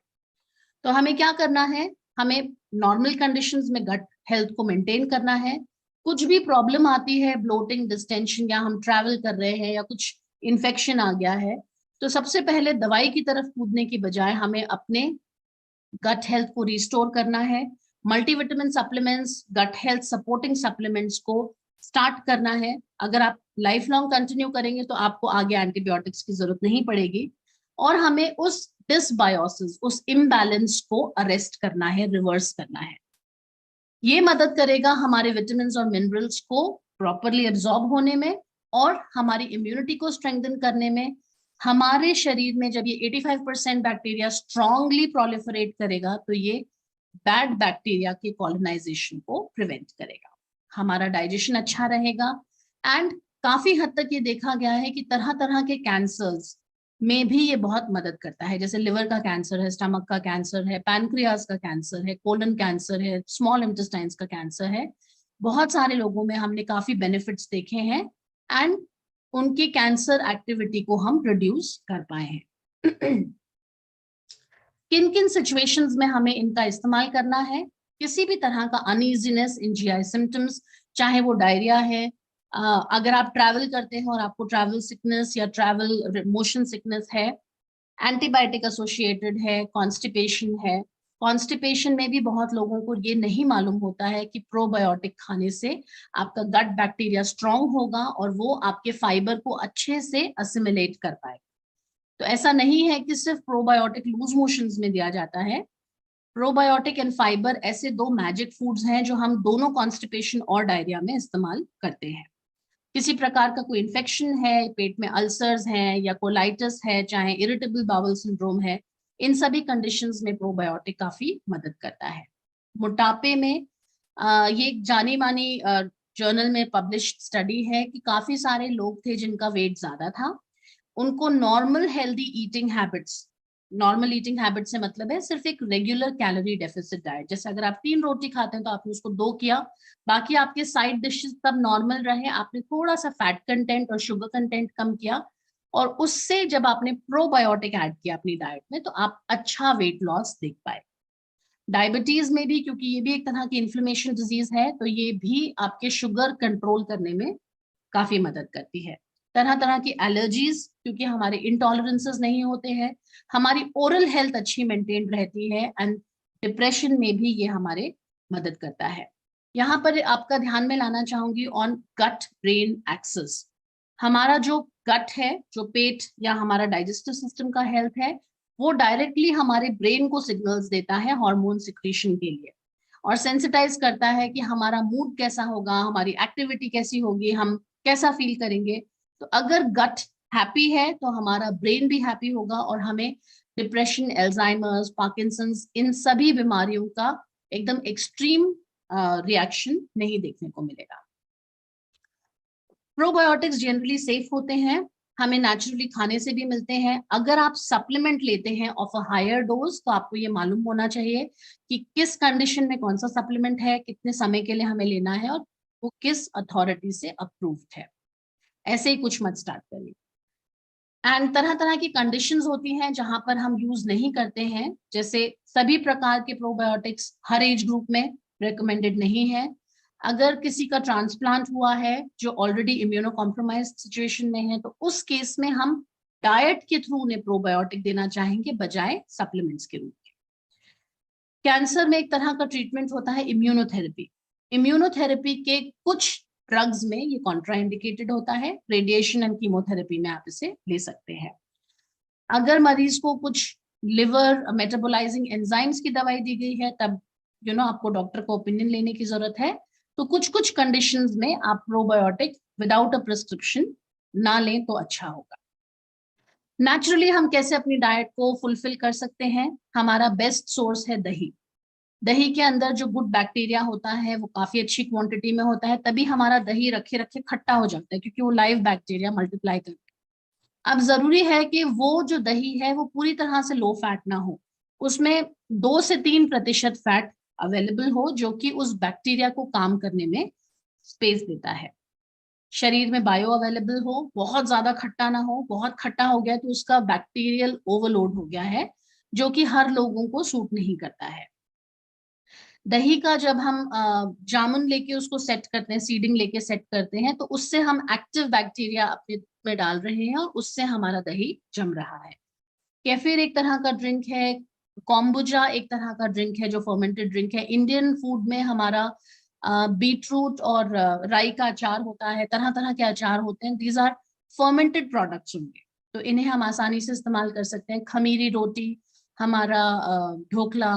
तो हमें क्या करना है, हमें नॉर्मल कंडीशंस में गट हेल्थ को मेंटेन करना है। कुछ भी प्रॉब्लम आती है, ब्लोटिंग, डिस्टेंशन, या हम ट्रैवल कर रहे हैं या कुछ इन्फेक्शन आ गया है, तो सबसे पहले दवाई की तरफ कूदने की बजाय हमें अपने गट हेल्थ को रिस्टोर करना है। Multivitamin supplements, gut health supporting supplements को स्टार्ट करना है। अगर आप लाइफ लॉन्ग कंटिन्यू करेंगे तो आपको आगे एंटीबायोटिक्स की जरूरत नहीं पड़ेगी। और हमें उस डिसबायोसिस, उस इम्बैलेंस को अरेस्ट करना है, रिवर्स करना है। ये मदद करेगा हमारे विटामिन और मिनरल्स को प्रॉपरली एब्जॉर्ब होने में और हमारी इम्यूनिटी को स्ट्रेंथन करने में। हमारे शरीर में जब ये 85% बैक्टीरिया स्ट्रांगली प्रोलिफरेट करेगा तो ये बैड बैक्टीरिया के कॉलोनाइजेशन को प्रिवेंट करेगा, हमारा डाइजेशन अच्छा रहेगा। एंड काफी हद तक ये देखा गया है कि तरह तरह के कैंसर्स में भी ये बहुत मदद करता है, जैसे लिवर का कैंसर है, स्टमक का कैंसर है, पैनक्रियाज का कैंसर है, कोलन कैंसर है, स्मॉल इंटेस्टाइन्स का कैंसर है। बहुत सारे लोगों में हमने काफी बेनिफिट्स देखे हैं एंड उनकी कैंसर एक्टिविटी को हम रिड्यूस कर पाए हैं। किन किन सिचुएशंस में हमें इनका इस्तेमाल करना है? किसी भी तरह का अनईजीनेस इन जीआई सिम्टम्स, चाहे वो डायरिया है, अगर आप ट्रैवल करते हैं और आपको ट्रैवल सिकनेस या ट्रैवल मोशन सिकनेस है, एंटीबायोटिक एसोसिएटेड है, कॉन्स्टिपेशन है। कॉन्स्टिपेशन में भी बहुत लोगों को ये नहीं मालूम होता है कि प्रोबायोटिक खाने से आपका गट बैक्टीरिया स्ट्रांग होगा और वो आपके फाइबर को अच्छे से असिमिलेट कर पाएगा। तो ऐसा नहीं है कि सिर्फ प्रोबायोटिक लूज मोशंस में दिया जाता है। प्रोबायोटिक एंड फाइबर ऐसे दो मैजिक फूड्स हैं जो हम दोनों कॉन्स्टिपेशन और डायरिया में इस्तेमाल करते हैं। किसी प्रकार का कोई इन्फेक्शन है, पेट में अल्सर्स हैं या कोलाइटिस है, चाहे इरिटेबल बाउल सिंड्रोम है, इन सभी कंडीशंस में प्रोबायोटिक काफी मदद करता है। मोटापे में ये एक जानी मानी जर्नल में पब्लिश्ड स्टडी है कि काफी सारे लोग थे जिनका वेट ज्यादा था, उनको normal healthy eating habits, normal eating habit से मतलब है सिर्फ एक रेगुलर कैलोरी डेफिसिट डाइट, जैसे अगर आप 3 रोटी खाते हैं तो आपने उसको 2 किया, बाकी आपके साइड डिशेस तब नॉर्मल रहे, आपने थोड़ा सा फैट कंटेंट और शुगर कंटेंट कम किया और उससे जब आपने प्रोबायोटिक ऐड किया अपनी डाइट में तो आप अच्छा वेट लॉस देख पाए। डायबिटीज में भी, क्योंकि ये भी एक तरह की इन्फ्लेमेशन डिजीज है, तो ये भी आपके शुगर कंट्रोल करने में काफी मदद करती है। तरह तरह की एलर्जीज, क्योंकि हमारे इंटॉलरेंसेस नहीं होते हैं, हमारी ओरल हेल्थ अच्छी मेंटेन रहती है एंड डिप्रेशन में भी ये हमारे मदद करता है। यहाँ पर आपका ध्यान में लाना चाहूंगी ऑन गट ब्रेन एक्सिस। हमारा जो गट है, जो पेट या हमारा डाइजेस्टिव सिस्टम का हेल्थ है, वो डायरेक्टली हमारे ब्रेन को सिग्नल्स देता है हार्मोन सिक्रीशन के लिए और सेंसिटाइज करता है कि हमारा मूड कैसा होगा, हमारी एक्टिविटी कैसी होगी, हम कैसा फील करेंगे। तो अगर गट हैप्पी है तो हमारा ब्रेन भी हैप्पी होगा और हमें डिप्रेशन, एल्जाइमर्स, पार्किंसंस, इन सभी बीमारियों का एकदम एक्सट्रीम रिएक्शन नहीं देखने को मिलेगा। प्रोबायोटिक्स जनरली सेफ होते हैं, हमें नेचुरली खाने से भी मिलते हैं। अगर आप सप्लीमेंट लेते हैं ऑफ अ हायर डोज तो आपको ये मालूम होना चाहिए कि किस कंडीशन में कौन सा सप्लीमेंट है, कितने समय के लिए हमें लेना है और वो किस अथॉरिटी से अप्रूव्ड है। ऐसे ही कुछ मत स्टार्ट करिए। एंड तरह तरह की कंडीशंस होती हैं जहां पर हम यूज नहीं करते हैं, जैसे सभी प्रकार के प्रोबायोटिक्स हर एज ग्रुप में रिकमेंडेड नहीं है। अगर किसी का ट्रांसप्लांट हुआ है जो ऑलरेडी इम्यूनो कॉम्प्रोमाइज्ड सिचुएशन में है तो उस केस में हम डाइट के थ्रू उन्हें प्रोबायोटिक देना चाहेंगे बजाय सप्लीमेंट्स के रूप में। कैंसर में एक तरह का ट्रीटमेंट होता है इम्यूनोथेरेपी। इम्यूनोथेरेपी के कुछ ड्रग्स में ये कॉन्ट्राइंडिकेटेड होता है, रेडिएशन एंड कीमोथेरेपी में आप इसे ले सकते हैं। अगर मरीज को कुछ लिवर मेटाबोलाइजिंग एंजाइम्स की दवाई दी गई है तब आपको डॉक्टर को ओपिनियन लेने की जरूरत है। तो कुछ कुछ कंडीशंस में आप प्रोबायोटिक विदाउट अ प्रिस्क्रिप्शन ना लें तो अच्छा होगा। नेचुरली हम कैसे अपनी डाइट को फुलफिल कर सकते हैं? हमारा बेस्ट सोर्स है दही। दही के अंदर जो गुड बैक्टीरिया होता है वो काफी अच्छी क्वांटिटी में होता है, तभी हमारा दही रखे रखे खट्टा हो जाता है, क्योंकि वो लाइव बैक्टीरिया मल्टीप्लाई करते हैं। अब जरूरी है कि वो जो दही है वो पूरी तरह से लो फैट ना हो, उसमें 2 से 3% फैट अवेलेबल हो, जो कि उस बैक्टीरिया को काम करने में स्पेस देता है। शरीर में बायो अवेलेबल हो, बहुत ज्यादा खट्टा ना हो, बहुत खट्टा हो गया तो उसका बैक्टीरियल ओवरलोड हो गया है, जो कि हर लोगों को सूट नहीं करता है। दही का जब हम जामुन लेके उसको सेट करते हैं, सीडिंग लेके सेट करते हैं, तो उससे हम एक्टिव बैक्टीरिया अपने में डाल रहे हैं और उससे हमारा दही जम रहा है। केफिर एक तरह का ड्रिंक है, कॉम्बुजा एक तरह का ड्रिंक है जो फर्मेंटेड ड्रिंक है। इंडियन फूड में हमारा बीटरूट और राई का अचार होता है, तरह तरह के अचार होते हैं। दीज आर फर्मेंटेड प्रोडक्ट्स होंगे, तो इन्हें हम आसानी से इस्तेमाल कर सकते हैं। खमीरी रोटी, हमारा ढोकला,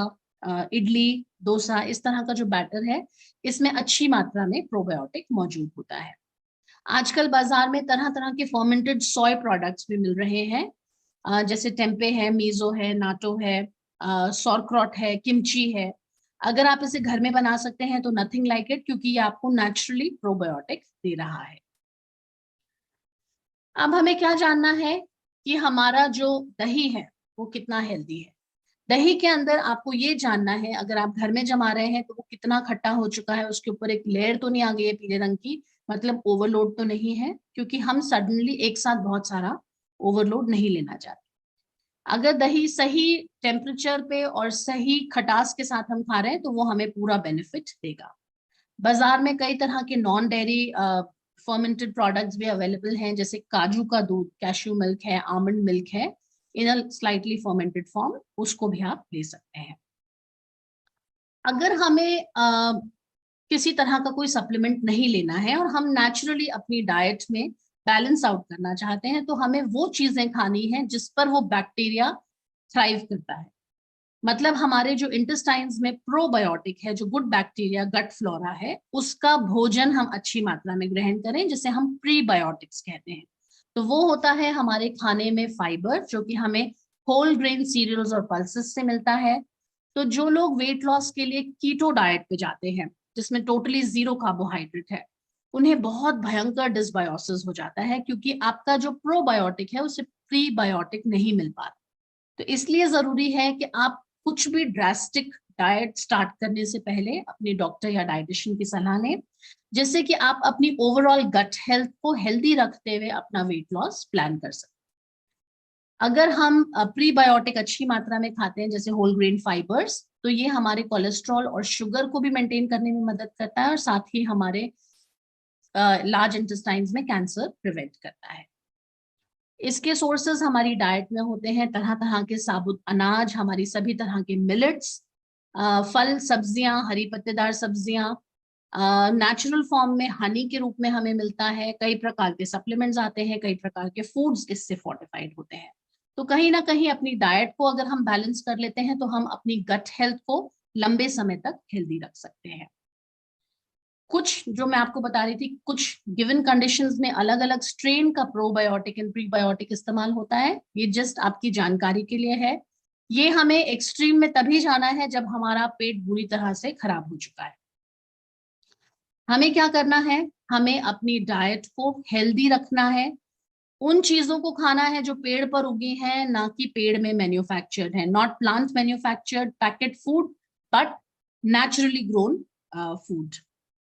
इडली, डोसा, इस तरह का जो बैटर है, इसमें अच्छी मात्रा में प्रोबायोटिक मौजूद होता है। आजकल बाजार में तरह तरह के फर्मेंटेड सोय प्रोडक्ट्स भी मिल रहे हैं, जैसे टेम्पे है, मीजो है, नाटो है, सौरक्रॉट है, किमची है। अगर आप इसे घर में बना सकते हैं तो नथिंग लाइक इट, क्योंकि ये आपको नेचुरली प्रोबायोटिक दे रहा है। अब हमें क्या जानना है कि हमारा जो दही है वो कितना हेल्दी है। दही के अंदर आपको ये जानना है, अगर आप घर में जमा रहे हैं तो वो कितना खट्टा हो चुका है, उसके ऊपर एक लेयर तो नहीं आ गई है पीले रंग की, मतलब ओवरलोड तो नहीं है, क्योंकि हम सडनली एक साथ बहुत सारा ओवरलोड नहीं लेना चाहते। अगर दही सही टेम्परेचर पे और सही खटास के साथ हम खा रहे हैं तो वो हमें पूरा बेनिफिट देगा। बाजार में कई तरह के नॉन डेयरी फर्मेंटेड प्रोडक्ट्स भी अवेलेबल हैं, जैसे काजू का दूध, कैश्यू मिल्क है, आमंड मिल्क है, इन अ स्लाइटली फर्मेंटेड फॉर्म, उसको भी आप ले सकते हैं। अगर हमें किसी तरह का कोई सप्लीमेंट नहीं लेना है और हम नेचुरली अपनी डाइट में बैलेंस आउट करना चाहते हैं, तो हमें वो चीजें खानी है जिस पर वो बैक्टीरिया थ्राइव करता है। मतलब हमारे जो इंटेस्टाइन्स में प्रोबायोटिक है, जो गुड बैक्टीरिया, गट फ्लोरा है, उसका भोजन हम अच्छी मात्रा में ग्रहण करें, जिसे हम प्रीबायोटिक्स कहते हैं। तो वो होता है हमारे खाने में फाइबर, जो कि हमें होल ग्रेन सीरियल्स और पल्सेस से मिलता है। तो जो लोग वेट लॉस के लिए कीटो डाइट पे जाते हैं, जिसमें टोटली जीरो कार्बोहाइड्रेट है, उन्हें बहुत भयंकर डिसबायोसिस हो जाता है, क्योंकि आपका जो प्रोबायोटिक है उसे प्रीबायोटिक नहीं मिल पाता। तो इसलिए जरूरी है कि आप कुछ भी ड्रास्टिक डाइट स्टार्ट करने से पहले अपने डॉक्टर या डाइटिशियन की सलाह लें, जिससे कि आप अपनी ओवरऑल गट हेल्थ को हेल्दी रखते हुए अपना वेट लॉस प्लान कर सकें। अगर हम प्रीबायोटिक अच्छी मात्रा में खाते हैं, जैसे होल ग्रेन फाइबर्स, तो ये हमारे कोलेस्ट्रॉल और शुगर को भी मेंटेन करने में मदद करता है और साथ ही हमारे लार्ज इंटेस्टाइन्स में कैंसर प्रिवेंट करता है। इसके सोर्सेज हमारी डाइट में होते हैं तरह तरह के साबुत अनाज, हमारी सभी तरह के मिलेट्स, फल, सब्जियां, हरी पत्तेदार सब्जियां, नेचुरल फॉर्म में हनी के रूप में हमें मिलता है। कई प्रकार के सप्लीमेंट्स आते हैं, कई प्रकार के फूड्स इससे फोर्टिफाइड होते हैं। तो कहीं ना कहीं अपनी डाइट को अगर हम बैलेंस कर लेते हैं तो हम अपनी गट हेल्थ को लंबे समय तक हेल्दी रख सकते हैं। कुछ जो मैं आपको बता रही थी, कुछ गिवन कंडीशंस में अलग अलग स्ट्रेन का प्रोबायोटिक एंड प्रीबायोटिक इस्तेमाल होता है। ये जस्ट आपकी जानकारी के लिए है। ये हमें एक्सट्रीम में तभी जाना है जब हमारा पेट बुरी तरह से खराब हो चुका है। हमें क्या करना है, हमें अपनी डाइट को हेल्दी रखना है। उन चीजों को खाना है जो पेड़ पर उगी हैं, ना कि पेड़ में मैन्युफैक्चर्ड है। Not plant manufactured packet food, but naturally grown food.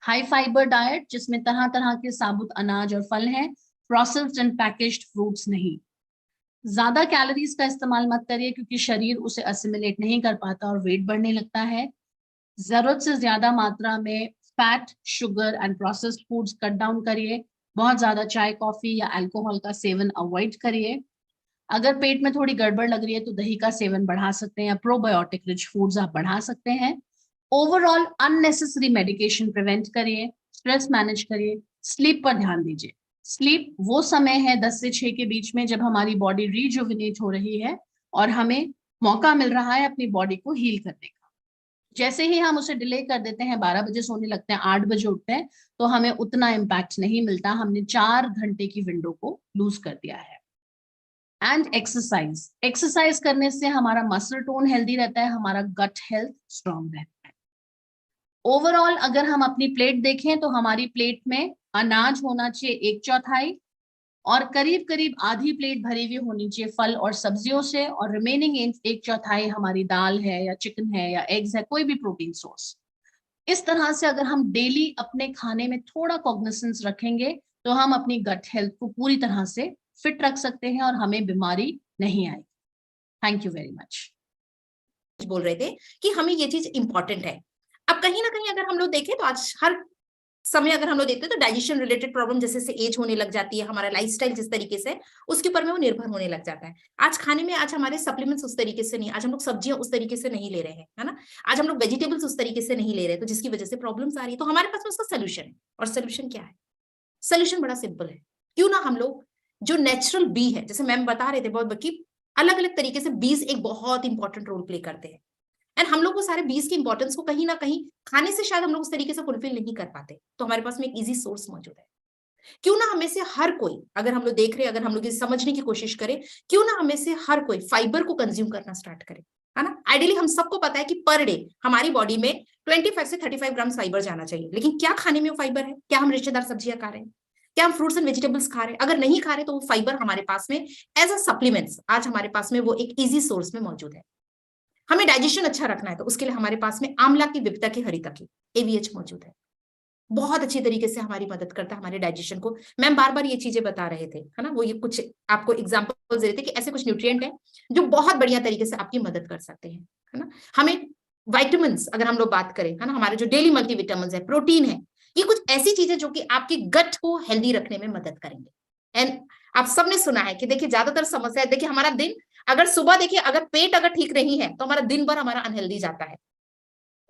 High fibre diet, जिसमें तरह तरह के साबुत अनाज और फल हैं, प्रोसेस्ड एंड पैकेज्ड फ्रूट्स नहीं। ज्यादा कैलोरीज का इस्तेमाल मत करिए, क्योंकि शरीर उसे असिमिलेट नहीं कर पाता और वेट बढ़ने लगता है। जरूरत से ज्यादा मात्रा में fat, sugar and processed foods cut down करिए। बहुत ज्यादा चाय, कॉफी या अल्कोहल का सेवन अवॉइड करिए। अगर पेट में थोड़ी गड़बड़ लग रही है तो दही का सेवन बढ़ा सकते हैं, या प्रोबायोटिक रिच फूड्स आप बढ़ा सकते हैं। ओवरऑल अननेसेसरी मेडिकेशन प्रिवेंट करिए, स्ट्रेस मैनेज करिए, स्लीप पर ध्यान दीजिए। स्लीप वो समय है 10 से 6 के बीच में जब हमारी बॉडी रिजुविनेट हो रही है और हमें मौका मिल रहा है अपनी बॉडी को हील करने का। जैसे ही हम उसे डिले कर देते हैं, 12 बजे सोने लगते हैं, 8 बजे उठते हैं, तो हमें उतना इम्पैक्ट नहीं मिलता। हमने 4 घंटे की विंडो को लूज कर दिया है। एंड एक्सरसाइज, एक्सरसाइज करने से हमारा मसल टोन हेल्दी रहता है, हमारा गट हेल्थ स्ट्रांग रहता है। ओवरऑल अगर हम अपनी प्लेट देखें तो हमारी प्लेट में अनाज होना चाहिए 1/4, और करीब करीब आधी प्लेट भरी हुई होनी चाहिए फल और सब्जियों से, और रिमेनिंग एक चौथाई हमारी दाल है या चिकन है या एग्स है, कोई भी प्रोटीन सोर्स। इस तरह से अगर हम डेली अपने खाने में थोड़ा कॉग्निसेंस रखेंगे तो हम अपनी गट हेल्थ को पूरी तरह से फिट रख सकते हैं और हमें बीमारी नहीं आएगी। Thank you very much. बोल रहे थे कि हमें ये चीज इंपॉर्टेंट है। अब कहीं ना कहीं अगर हम लोग देखें तो आज हर समय अगर हम लोग देखते हैं तो डाइजेशन रिलेटेड प्रॉब्लम जैसे से एज होने लग जाती है, हमारा लाइफस्टाइल जिस तरीके से उसके ऊपर में वो निर्भर होने लग जाता है। आज खाने में आज हमारे सप्लीमेंट्स उस तरीके से नहीं, आज हम लोग सब्जियां उस तरीके से नहीं ले रहे हैं, है ना, आज हम लोग वेजिटेबल्स उस तरीके से नहीं ले रहे, तो जिसकी वजह से प्रॉब्लम्स आ रही है। तो हमारे पास में उसका सोल्यूशन है, और सोल्यूशन क्या है? सोल्यूशन बड़ा सिंपल है। क्यों ना हम लोग जो नेचुरल बी है, जैसे मैम बता रहे थे बहुत की अलग अलग तरीके से बीज एक बहुत इंपॉर्टेंट रोल प्ले करते हैं, एंड हम लोग वो सारे बीज की इंपॉर्टेंस को कहीं ना कहीं खाने से शायद हम लोग उस तरीके से फुलफिल नहीं कर पाते। तो हमारे पास में एक इजी सोर्स मौजूद है। क्यों ना हमें से हर कोई, अगर हम लोग देख रहे हैं, अगर हम लोग इसे समझने की कोशिश करें, क्यों ना हमें से हर कोई फाइबर को कंज्यूम करना स्टार्ट करे, है ना। आइडियली हम सबको पता है कि पर डे हमारी बॉडी में 25 से 35 ग्राम फाइबर जाना चाहिए, लेकिन क्या खाने में वो फाइबर है? क्या हम रिश्तेदार सब्जियां खा रहे हैं? क्या हम फ्रूट्स एंड वेजिटेबल्स खा रहे हैं? अगर नहीं खा रहे तो वो फाइबर हमारे पास में एज अ सप्लीमेंट्स आज हमारे पास में वो एक इजी सोर्स में मौजूद है। हमें डाइजेशन अच्छा रखना है तो उसके लिए हमारे पास में आंवला की, विपता की, हरिता की एवीएच मौजूद है, बहुत अच्छी तरीके से हमारी मदद करता है हमारे डाइजेशन को। मैम बार बार ये चीजें बता रहे थे, है ना, वो ये कुछ आपको एग्जांपल दे रहे थे कि ऐसे कुछ न्यूट्रिएंट है जो बहुत बढ़िया तरीके से आपकी मदद कर सकते हैं, है ना। हमें वाइटामिन अगर हम लोग बात करें, है ना, हमारे जो डेली मल्टीविटामिन है, प्रोटीन है, ये कुछ ऐसी चीजें जो कि आपकी गट को हेल्दी रखने में मदद करेंगे। एंड आप सबने सुना है कि देखिए ज्यादातर समस्या है, देखिए हमारा दिन अगर सुबह देखिए अगर पेट अगर ठीक नहीं है तो हमारा दिन भर हमारा अनहेल्दी जाता है,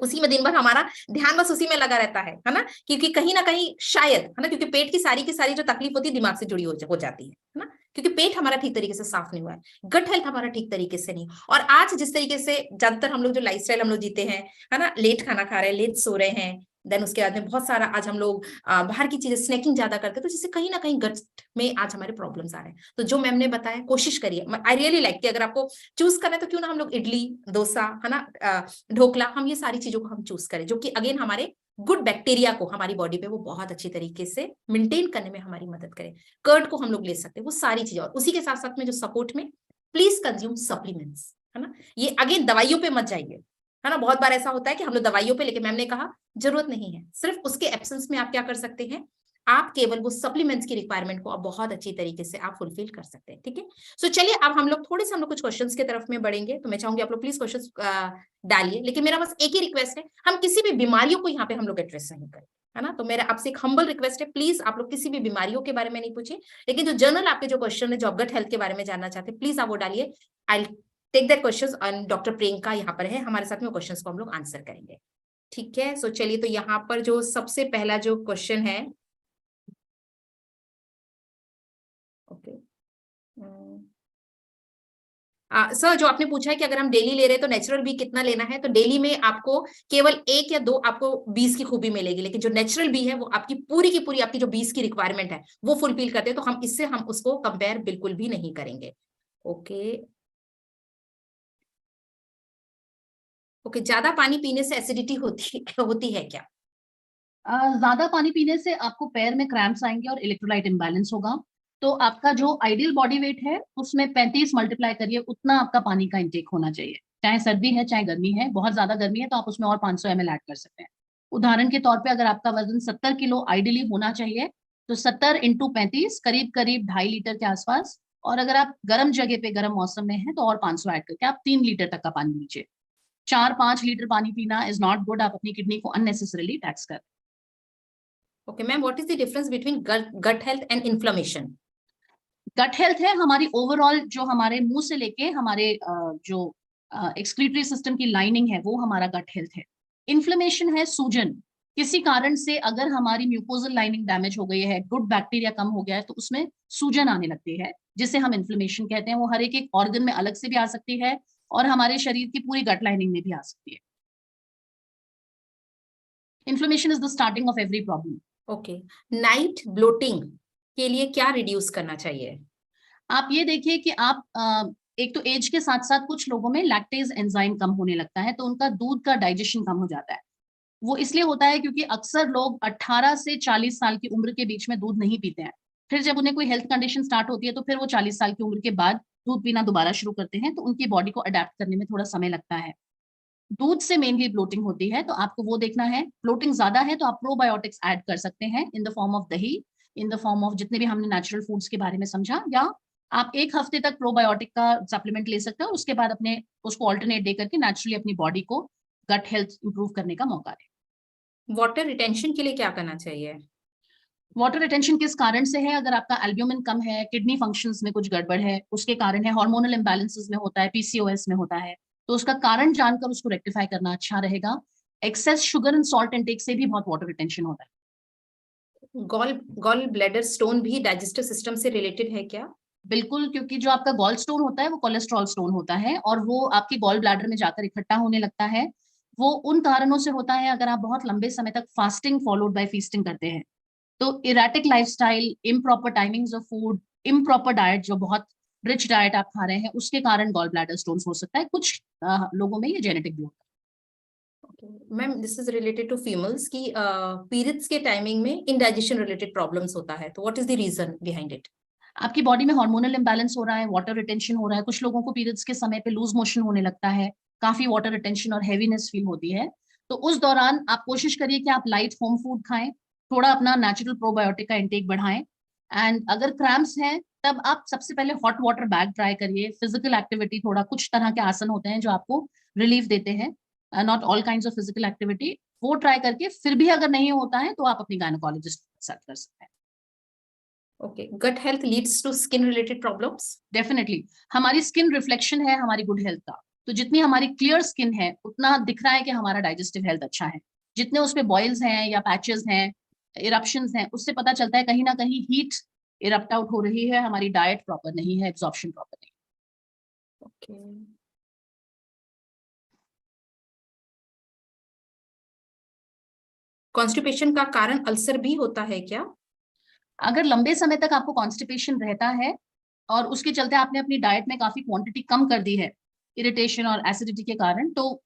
उसी में दिन भर हमारा ध्यान बस उसी में लगा रहता है ना, क्योंकि कहीं ना कहीं शायद, है ना, क्योंकि पेट की सारी जो तकलीफ होती है दिमाग से जुड़ी हो जाती है ना, क्योंकि पेट हमारा ठीक तरीके से साफ नहीं हुआ है, गट हेल्थ हमारा ठीक तरीके से नहीं। और आज जिस तरीके से ज्यादातर हम लोग जो लाइफस्टाइल हम लोग जीते हैं, है ना, लेट खाना खा रहे हैं, लेट सो रहे हैं, देन उसके बाद में बहुत सारा आज हम लोग बाहर की चीजें स्नैकिंग ज्यादा करते हैं, तो जिससे कहीं ना कहीं गट में आज हमारे प्रॉब्लम्स आ रहे हैं। तो जो मैम ने बताया कोशिश करिए, आई रियली लाइक कि अगर आपको चूज करना है तो क्यों ना हम लोग इडली, डोसा, है ना, ढोकला, हम ये सारी चीजों को हम चूज करें, जो कि अगेन हमारे गुड बैक्टीरिया को हमारी बॉडी पे वो बहुत अच्छी तरीके से मेंटेन करने में हमारी मदद करें। कर्ड को हम लोग ले सकते हैं, वो सारी चीजें। और उसी के साथ साथ में जो सपोर्ट में प्लीज कंज्यूम सप्लीमेंट्स, है ना, ये अगेन दवाइयों पे मत जाइए, है ना। बहुत बार ऐसा होता है कि हम लोग दवाइयों पे, लेकिन मैम ने कहा जरूरत नहीं है। सिर्फ उसके एब्सेंस में आप क्या कर सकते हैं, आप केवल वो सप्लीमेंट्स की रिक्वायरमेंट को आप बहुत अच्छी तरीके से आप फुलफिल कर सकते हैं, ठीक है। सो चलिए अब हम लोग थोड़े से हम लोग कुछ क्वेश्चंस की तरफ में बढ़ेंगे, तो मैं चाहूंगी आप लोग प्लीज क्वेश्चंस डालिए, लेकिन मेरा बस एक ही रिक्वेस्ट है, हम किसी भी बीमारियों को यहाँ पे हम लोग एड्रेस नहीं करें, है ना। तो मेरा आपसे एक हम्बल रिक्वेस्ट है, प्लीज आप लोग किसी भी बीमारियों के बारे में नहीं पूछे, लेकिन जो जनरल आपके जो क्वेश्चन है, जो आप गट हेल्थ के बारे में जानना चाहते हैं, प्लीज आप वो डालिए। I take that question and doctor Priyanka यहाँ पर है हमारे साथ में, क्वेश्चन को हम लोग आंसर करेंगे, ठीक है। सो चलिए, तो यहाँ पर जो सबसे पहला जो क्वेश्चन है, ओके सर, जो आपने पूछा है कि अगर हम डेली ले रहे हैं तो नेचुरल बी कितना लेना है, तो डेली में आपको केवल 1 या 2 आपको बीज की खूबी मिलेगी, लेकिन जो नेचुरल बी है वो आपकी पूरी की पूरी आपकी जो बीज की रिक्वायरमेंट है वो फुलफिल करते हैं, तो हम इससे हम उसको कंपेयर बिल्कुल भी नहीं करेंगे। ओके ओके, ज्यादा पानी पीने से एसिडिटी होती है क्या? ज्यादा पानी पीने से आपको पैर में क्रैम्प्स आएंगे और इलेक्ट्रोलाइट इम्बैलेंस होगा। तो आपका जो आइडियल बॉडी वेट है उसमें 35 मल्टीप्लाई करिए, उतना आपका पानी का इंटेक होना चाहिए, चाहे सर्दी है चाहे गर्मी है। बहुत ज्यादा गर्मी है तो आप उसमें और 500 ml ऐड कर सकते हैं। उदाहरण के तौर पे अगर आपका वजन 70 किलो आइडियली होना चाहिए, तो 70 इंटू 35 करीब करीब 2.5 लीटर के आसपास। और अगर आप गर्म जगह पे गर्म मौसम में है तो और 500 ऐड करके आप 3 लीटर तक का पानी लीजिए। 4-5 लीटर पानी पीना इज नॉट गुड, आप अपनी किडनी को अननेसेसरीली टैक्स कर। Okay ma'am, what is the difference between gut health and inflammation? Gut health है हमारी ओवरऑल, जो हमारे मुंह से लेके हमारे जो एक्सक्रीटरी सिस्टम की लाइनिंग है वो हमारा गट हेल्थ है। इन्फ्लेमेशन है सूजन, किसी कारण से अगर हमारी म्यूकोजल लाइनिंग डैमेज हो गई है, गुड बैक्टीरिया कम हो गया है, तो उसमें सूजन आने लगती है, जिसे हम इन्फ्लेमेशन कहते हैं। वो हर एक ऑर्गन में अलग से भी आ सकती है और हमारे शरीर की पूरी गट लाइनिंग में भी आ सकती है। Inflammation is the starting of every problem. Okay, night bloating के लिए क्या रिड्यूस करना चाहिए? आप ये देखिए कि आप एक तो एज के साथ साथ कुछ लोगों में लैक्टेज एंजाइम कम होने लगता है, तो उनका दूध का डाइजेशन कम हो जाता है। वो इसलिए होता है क्योंकि अक्सर लोग 18 से 40 साल की उम्र के बीच में दूध नहीं पीते हैं, फिर जब उन्हें कोई हेल्थ कंडीशन स्टार्ट होती है तो फिर वो 40 साल की उम्र के बाद दूध पीना दोबारा शुरू करते हैं, तो उनकी बॉडी को अडेप्ट करने में थोड़ा समय लगता है। दूध से मेनली ब्लोटिंग होती है, तो आपको वो देखना है। ब्लोटिंग ज्यादा है तो आप प्रोबायोटिक्स ऐड कर सकते हैं इन द फॉर्म ऑफ दही, इन द फॉर्म ऑफ जितने भी हमने नेचुरल फूड्स के बारे में समझा, या आप 1 हफ्ते तक प्रोबायोटिक का सप्लीमेंट ले सकते हैं और उसके बाद अपने उसको ऑल्टरनेट दे करके नेचुरली अपनी बॉडी को गट हेल्थ इंप्रूव करने का मौका दें। वाटर रिटेंशन के लिए क्या करना चाहिए? वाटर रिटेंशन किस कारण से है? अगर आपका एल्ब्यूमिन कम है, किडनी फंक्शंस में कुछ गड़बड़ है, उसके कारण है, हार्मोनल इम्बैलेंसेस में होता है, पीसीओएस में होता है, तो उसका कारण जानकर उसको रेक्टिफाई करना अच्छा रहेगा। Excess sugar and salt intake से भी बहुत वाटर रिटेंशन होता है। गॉल ब्लैडर स्टोन भी डाइजेस्टिव सिस्टम से रिलेटेड है क्या? बिल्कुल, क्योंकि जो आपका गॉल स्टोन होता है वो कोलेस्ट्रॉल स्टोन होता है और वो आपकी गॉल ब्लैडर में जाकर इकट्ठा होने लगता है। वो उन कारणों से होता है अगर आप बहुत लंबे समय तक फास्टिंग फॉलोड बाय फीस्टिंग करते हैं, तो erratic lifestyle, improper timings of food, improper diet, जो बहुत रिच डाइट आप खा रहे हैं, उसके कारण गॉल ब्लैडर स्टोन्स हो सकता है। कुछ लोगों में ये जेनेटिक भी होता है। Ma'am this is related to females की पीरियड्स के टाइमिंग में इनडाइजेशन रिलेटेड प्रॉब्लम्स होता है, तो what is the reason behind it? आपकी बॉडी में हार्मोनल इम्बैलेंस हो रहा है, वाटर रिटेंशन हो रहा है, कुछ लोगों को पीरियड्स के समय पे लूज मोशन होने लगता है, काफी वाटर रिटेंशन और हैवीनेस फील होती है। तो उस दौरान आप कोशिश करिए कि आप लाइट होम फूड खाएं, थोड़ा अपना नेचुरल प्रोबायोटिक का इंटेक बढ़ाएं। एंड अगर क्रैम्प्स हैं तब आप सबसे पहले हॉट वाटर बैग ट्राई करिए, फिजिकल एक्टिविटी, थोड़ा कुछ तरह के आसन होते हैं जो आपको रिलीफ देते हैं, not all kinds of physical activity, वो ट्राई करके फिर भी अगर नहीं होता है तो आप अपनी गायनेकोलॉजिस्ट सेट कर सकते हैं। Okay, gut health leads to skin related problems? Definitely, हमारी स्किन रिफ्लेक्शन है हमारी गुड हेल्थ का। तो जितनी हमारी क्लियर स्किन है उतना दिख रहा है कि हमारा डाइजेस्टिव हेल्थ अच्छा है। जितने उस पे बॉयल्स हैं या पैचेस हैं, इरप्शंस हैं, उससे पता चलता है कहीं ना कहीं हीट इरप्ट आउट हो रही है, हमारी डाइट प्रॉपर नहीं है, एब्जॉर्प्शन प्रॉपर नहीं है। ओके, कॉन्स्टिपेशन का कारण अल्सर भी होता है क्या? अगर लंबे समय तक आपको कॉन्स्टिपेशन रहता है और उसके चलते आपने अपनी डाइट में काफी क्वांटिटी कम कर दी है इरिटेशन और एसिडिटी के कारण, तो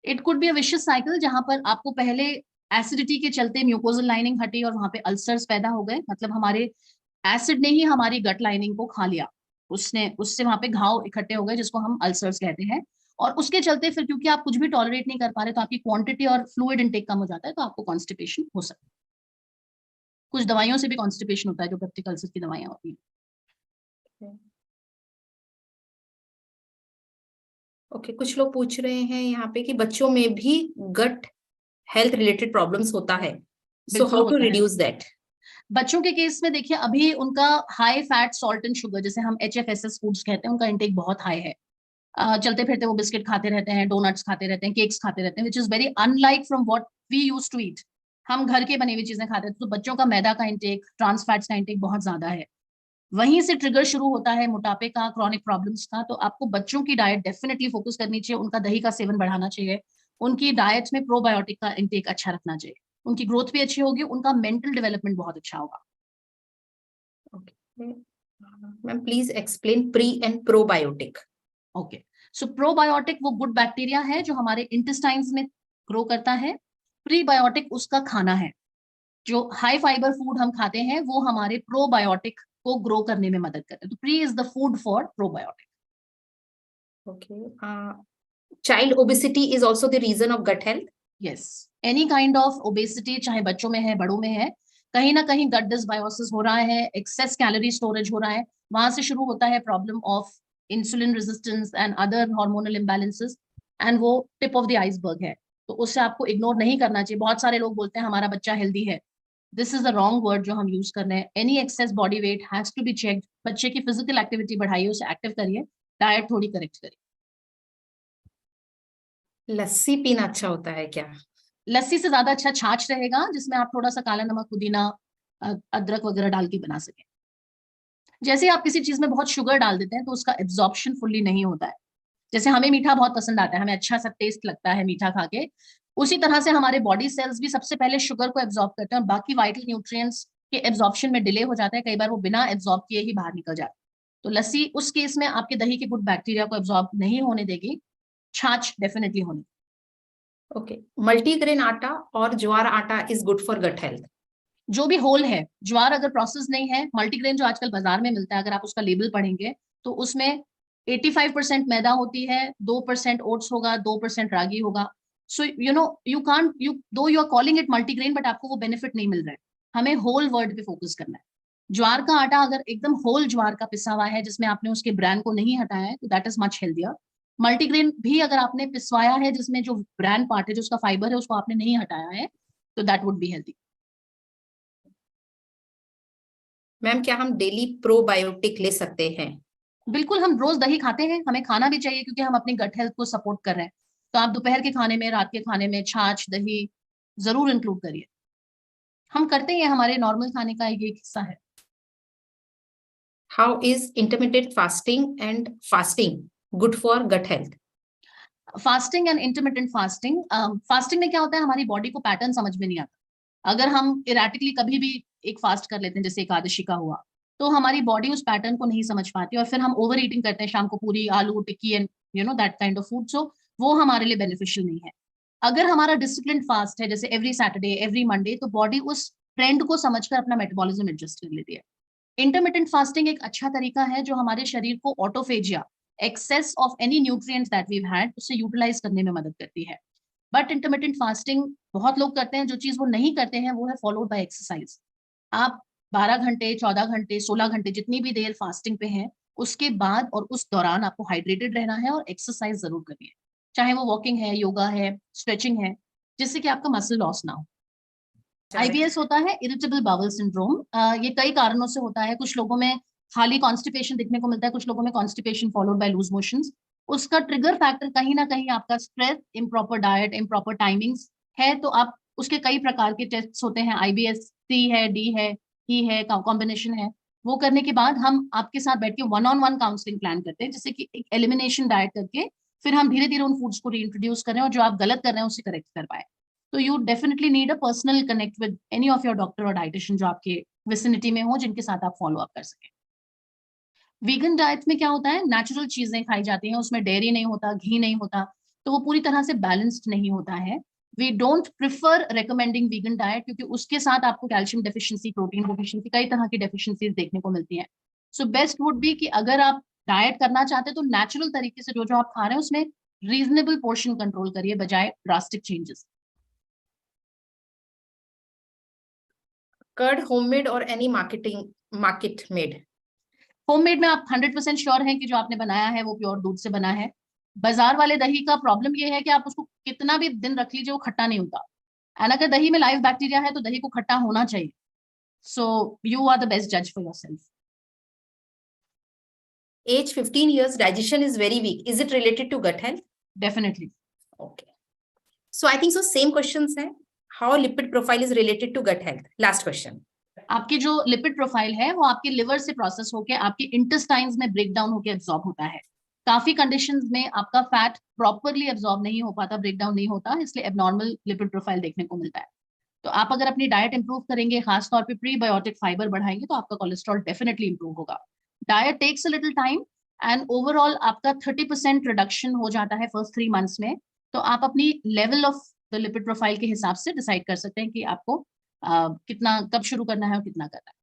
it could be a vicious cycle, जहां पर आपको पहले एसिडिटी के चलते म्यूकोजल लाइनिंग हटी और वहां पे अल्सर्स पैदा हो गए, मतलब हमारे एसिड ने ही हमारी गट लाइनिंग को खा लिया, उसने उससे वहां पे घाव इकट्ठे हो गए जिसको हम अल्सर्स कहते हैं। और उसके चलते फिर क्योंकि आप कुछ भी टॉलरेट नहीं कर पा रहे तो आपकी क्वांटिटी और फ्लूइड इनटेक कम हो जाता है, तो आपको कॉन्स्टिपेशन हो सकता है। कुछ दवाइयों से भी कॉन्स्टिपेशन होता है, जो पेप्टिक अल्सर की दवाइयां होती हैं। ओके, कुछ लोग पूछ रहे हैं यहाँ पे कि बच्चों में भी गट हेल्थ रिलेटेड प्रॉब्लम्स होता है, सो बिल्कुल हाउ टू होता है। Reduce that? बच्चों के केस में देखिए, अभी उनका high fat salt and sugar, जैसे हम HFSS फूड्स कहते हैं, उनका इंटेक बहुत हाई है। चलते फिरते वो बिस्किट खाते रहते हैं, डोनट्स खाते रहते हैं, केक्स खाते रहते हैं, which is very unlike from what we used to eat. हम घर के बनी हुई चीजें खाते हैं, तो बच्चों का मैदा का इंटेक, ट्रांस फैट्स का इंटेक बहुत ज्यादा है। वहीं से ट्रिगर शुरू होता है मोटापे का, क्रॉनिक प्रॉब्लम्स का। तो आपको बच्चों की डाइट डेफिनेटली फोकस करनी चाहिए, उनका दही का सेवन बढ़ाना चाहिए, उनकी डाइट में प्रोबायोटिक का इंटेक अच्छा रखना चाहिए, उनकी ग्रोथ भी अच्छी होगी, उनका मेंटल डेवलपमेंट बहुत अच्छा होगा। Ma'am please explain pre and probiotic. Okay, so probiotic वो गुड बैक्टीरिया है जो हमारे इंटेस्टाइन्स में ग्रो करता है। प्रीबायोटिक उसका खाना है। जो हाई फाइबर फूड हम खाते हैं वो हमारे प्रोबायोटिक को ग्रो करने में मदद करते हैं। तो pre is the food for probiotic. Okay, child obesity is also the reason of gut health? Yes, any kind of obesity, चाहे बच्चों में है बड़ों में है, कहीं ना कहीं गट डिसबायोसिस हो रहा है, एक्सेस कैलोरी स्टोरेज हो रहा है, वहां से शुरू होता है problem of insulin resistance and other hormonal imbalances, and वो टिप ऑफ द आइसबर्ग है। तो उससे आपको इग्नोर नहीं करना चाहिए। बहुत सारे लोग बोलते हैं हमारा बच्चा हेल्दी है, this is the wrong word जो हम यूज कर रहे हैं। Any excess body weight has to be checked. बच्चे की फिजिकल एक्टिविटी बढ़ाइए, उसे एक्टिव करिए, डाइट थोड़ी करेक्ट करिए। लस्सी पीना अच्छा होता है क्या? लस्सी से ज्यादा अच्छा छाछ रहेगा, जिसमें आप थोड़ा सा काला नमक, पुदीना, अदरक वगैरह डाल के बना सके। जैसे आप किसी चीज में बहुत शुगर डाल देते हैं तो उसका एब्जॉर्प्शन फुल्ली नहीं होता है। जैसे हमें मीठा बहुत पसंद आता है, हमें अच्छा सा टेस्ट लगता है मीठा खा के, उसी तरह से हमारे बॉडी सेल्स भी सबसे पहले शुगर को एब्जॉर्ब करते हैं और बाकी वाइटल न्यूट्रिएंट्स के एब्जॉर्प्शन में डिले हो जाता है, कई बार वो बिना एब्जॉर्ब किए ही बाहर निकल जाता है। तो लस्सी उस केस में आपके दही के गुड बैक्टीरिया को एब्जॉर्ब नहीं होने देगी, छाछ डेफिनेटली होने। ओके, मल्टीग्रेन आटा और ज्वार आटा is good for gut health? जो भी होल है, ज्वार अगर प्रोसेस नहीं है, मल्टीग्रेन जो आजकल बाजार में मिलता है, अगर आप उसका लेबल पढ़ेंगे तो उसमें 85% मैदा होती है, 2% ओट्स होगा, 2% रागी होगा। So you know you can't you though you are calling it multigrain, but आपको वो बेनिफिट नहीं मिल रहा है। हमें होल वर्ड पे फोकस करना है। ज्वार का आटा अगर एकदम होल ज्वार का पिसा हुआ है, जिसमें आपने उसके ब्रांड को नहीं हटाया है, तो that is much healthier. Multigrain भी अगर आपने पिसवाया है, जिसमें जो ब्रांड पार्ट है, जो उसका फाइबर है, उसको आपने नहीं हटाया है, तो that would be healthy. Ma'am क्या हम डेली प्रोबायोटिक ले सकते हैं? बिल्कुल, हम रोज दही खाते हैं, हमें खाना भी चाहिए, क्योंकि हम अपनी गट हेल्थ को सपोर्ट कर रहे हैं। तो आप दोपहर के खाने में, रात के खाने में छाछ दही जरूर इंक्लूड करिए। हम करते हैं, हमारे नॉर्मल खाने का ये एक हिस्सा है। How is intermediate fasting and fasting good for gut health? Fasting and intermittent fasting, fasting में क्या होता है, हमारी बॉडी को पैटर्न समझ में नहीं आता। अगर हम इरेटिकली कभी भी एक फास्ट कर लेते हैं, जैसे एकादशी का हुआ, तो हमारी बॉडी उस पैटर्न को नहीं समझ पाती, और फिर हम ओवर ईटिंग करते हैं, शाम को पूरी आलू टिक्की and that kind of food. So वो हमारे लिए बेनिफिशियल नहीं है। अगर हमारा डिसिप्लिन फास्ट है, जैसे एवरी सैटरडे एवरी मंडे, तो बॉडी उस ट्रेंड को समझकर अपना मेटाबॉलिज्म एडजस्ट कर लेती है। इंटरमिटेंट फास्टिंग एक अच्छा तरीका है जो हमारे शरीर को autophagy, excess of any nutrients that we had, उससे यूटिलाइज करने में मदद करती है। बट इंटरमिटेंट फास्टिंग बहुत लोग करते हैं, जो चीज वो नहीं करते हैं वो है फॉलोड बाय एक्सरसाइज। आप 12 घंटे, 14 घंटे, 16 घंटे, जितनी भी देर फास्टिंग पे है, उसके बाद और उस दौरान आपको हाइड्रेटेड रहना है और एक्सरसाइज जरूर करनी है। चाहे वो वॉकिंग है, योगा है, स्ट्रेचिंग है, जिससे कि आपका मसल लॉस ना हो। आईबीएस होता है इरिटेबल बाउल सिंड्रोम। ये कई कारणों से होता है। कुछ लोगों में खाली कॉन्स्टिपेशन दिखने को मिलता है, कुछ लोगों में constipation followed by loose motions. उसका ट्रिगर फैक्टर कहीं ना कहीं आपका stress, improper diet, improper timings है। तो आप उसके कई प्रकार के टेस्ट होते हैं, आईबीएस सी है, डी है, ई है, कॉम्बिनेशन है। वो करने के बाद हम आपके साथ बैठ के one on one counselling plan करते हैं, जैसे कि एक एलिमिनेशन डाइट करके फिर हम धीरे धीरे उन फूड्स को रीइंट्रोड्यूस कर रहे हैं, और जो आप गलत कर रहे हैं उसे करेक्ट कर पाए। तो you definitely need a personal connect with any of your doctor और डाइटिशियन जो आपके विसिनिटी में हो, जिनके साथ आप फॉलो अप कर सकें। वीगन डाइट में क्या होता है, नेचुरल चीजें खाई जाती हैं, उसमें डेयरी नहीं होता, घी नहीं होता, तो वो पूरी तरह से बैलेंस्ड नहीं होता है। We don't prefer recommending vegan diet, क्योंकि उसके साथ आपको कैल्शियम डेफिशिएंसी, प्रोटीन डेफिशिएंसी, कई तरह की डेफिशिएंसीज देखने को मिलती है। सो बेस्ट वुड बी कि अगर आप डाइट करना चाहते हैं तो नेचुरल तरीके से जो जो आप खा रहे हैं उसमें रीजनेबल पोर्शन कंट्रोल करिए, बजाय ड्रास्टिक चेंजेस। कर्ड होममेड और एनी मार्केट मेड? होममेड में आप 100% श्योर हैं कि जो आपने बनाया है वो प्योर दूध से बना है। बाजार वाले दही का प्रॉब्लम ये है कि आप उसको कितना भी दिन रख लीजिए, वो खट्टा नहीं होता। एंड अगर दही में लाइव बैक्टीरिया है तो दही को खट्टा होना चाहिए। So you are the best जज for yourself. Age 15 years, digestion is very weak. Is it related to gut health? Definitely. Okay. So I think so same questions है. How lipid profile is related to gut health? Last question. आपकी जो lipid profile है वो आपके liver से process होके आपके intestines में ब्रेक डाउन होकर एब्जॉर्ब होता है। काफी कंडीशंस में आपका फैट प्रॉपरली एब्जॉर्ब नहीं हो पाता, ब्रेक डाउन नहीं होता, इसलिए एबनॉर्मल लिपिड प्रोफाइल देखने को मिलता है। तो आप अगर अपनी डाइट इंप्रूव करेंगे, खासतौर पे प्रीबायोटिक फाइबर बढ़ाएंगे, तो आपका कोलेस्ट्रॉल डेफिनेटली इंप्रूव होगा। Diet takes a little time, and overall आपका 30% रिडक्शन हो जाता है फर्स्ट 3 मंथ्स में। तो आप अपनी level of the lipid profile के हिसाब से डिसाइड कर सकते हैं कि आपको कितना, कब शुरू करना है और कितना करना है।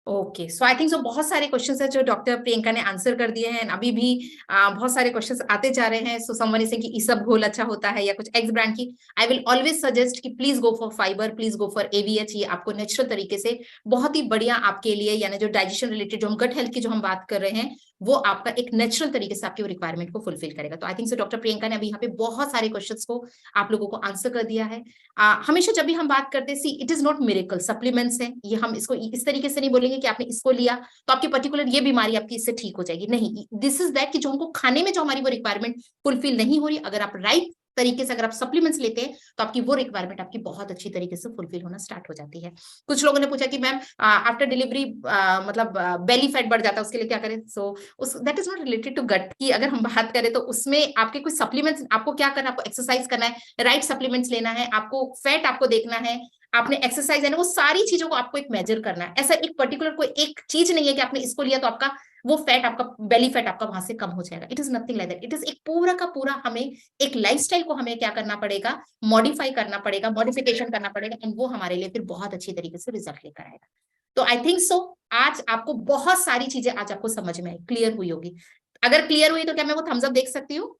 Okay, so I think so बहुत सारे क्वेश्चंस है जो डॉक्टर प्रियंका ने आंसर कर दिए हैं। अभी भी बहुत सारे क्वेश्चंस आते जा रहे हैं। सो समवन इज सेइंग कि ईसब घोल अच्छा होता है या कुछ एक्स ब्रांड की। आई विल ऑलवेज सजेस्ट कि please go for fiber, please go for AVH. ये आपको नेचुरल तरीके से बहुत ही बढ़िया आपके लिए, यानी जो डाइजेशन रिलेटेड, जो हम गट हेल्थ की जो हम बात कर रहे हैं, वो आपका एक नेचुरल तरीके से आपकी रिक्वायरमेंट को फुलफिल करेगा। तो I think so doctor Priyanka ने अभी यहाँ पे बहुत सारे क्वेश्चंस को आप लोगों को आंसर कर दिया है। हमेशा जब भी हम बात करते हैं, see it is not miracle, supplements हैं ये, हम इसको इस तरीके से नहीं बोलेंगे कि आपने इसको लिया तो आपकी पर्टिकुलर ये बीमारी आपकी इससे ठीक हो जाएगी, नहीं। दिस इज दैट कि जो हमको खाने में जो हमारी वो रिक्वायरमेंट फुलफिल नहीं हो रही, अगर आप राइट तरीके से अगर आप सप्लीमेंट्स लेते हैं तो आपकी वो रिक्वायरमेंट आपकी बहुत अच्छी तरीके से फुलफिल होना स्टार्ट हो जाती है। कुछ लोगों ने पूछा कि मैम आफ्टर डिलीवरी मतलब बेली फैट बढ़ जाता है, उसके लिए क्या करें? So that is not related to gut की अगर हम बात करें तो उसमें आपके कुछ सप्लीमेंट्स, आपको क्या करना है, आपको एक्सरसाइज करना है, राइट सप्लीमेंट्स लेना है, आपको फैट आपको देखना है, आपने एक्सरसाइज है ना, वो सारी चीजों को आपको एक मेजर करना है। ऐसा एक पर्टिकुलर कोई एक चीज नहीं है कि आपने इसको लिया तो आपका वो फैट, आपका बेली फैट आपका वहां से कम हो जाएगा। It is nothing like that. It is एक पूरा का पूरा हमें एक लाइफस्टाइल को हमें क्या करना पड़ेगा, मॉडिफाई करना पड़ेगा, मॉडिफिकेशन करना पड़ेगा, एंड वो हमारे लिए फिर बहुत अच्छी तरीके से रिजल्ट लेकर आएगा। तो आई थिंक सो आज आपको बहुत सारी चीजें आज आपको समझ में आई, क्लियर हुई होगी। अगर क्लियर हुई तो क्या मैं वो थम्स अप देख सकती हूँ?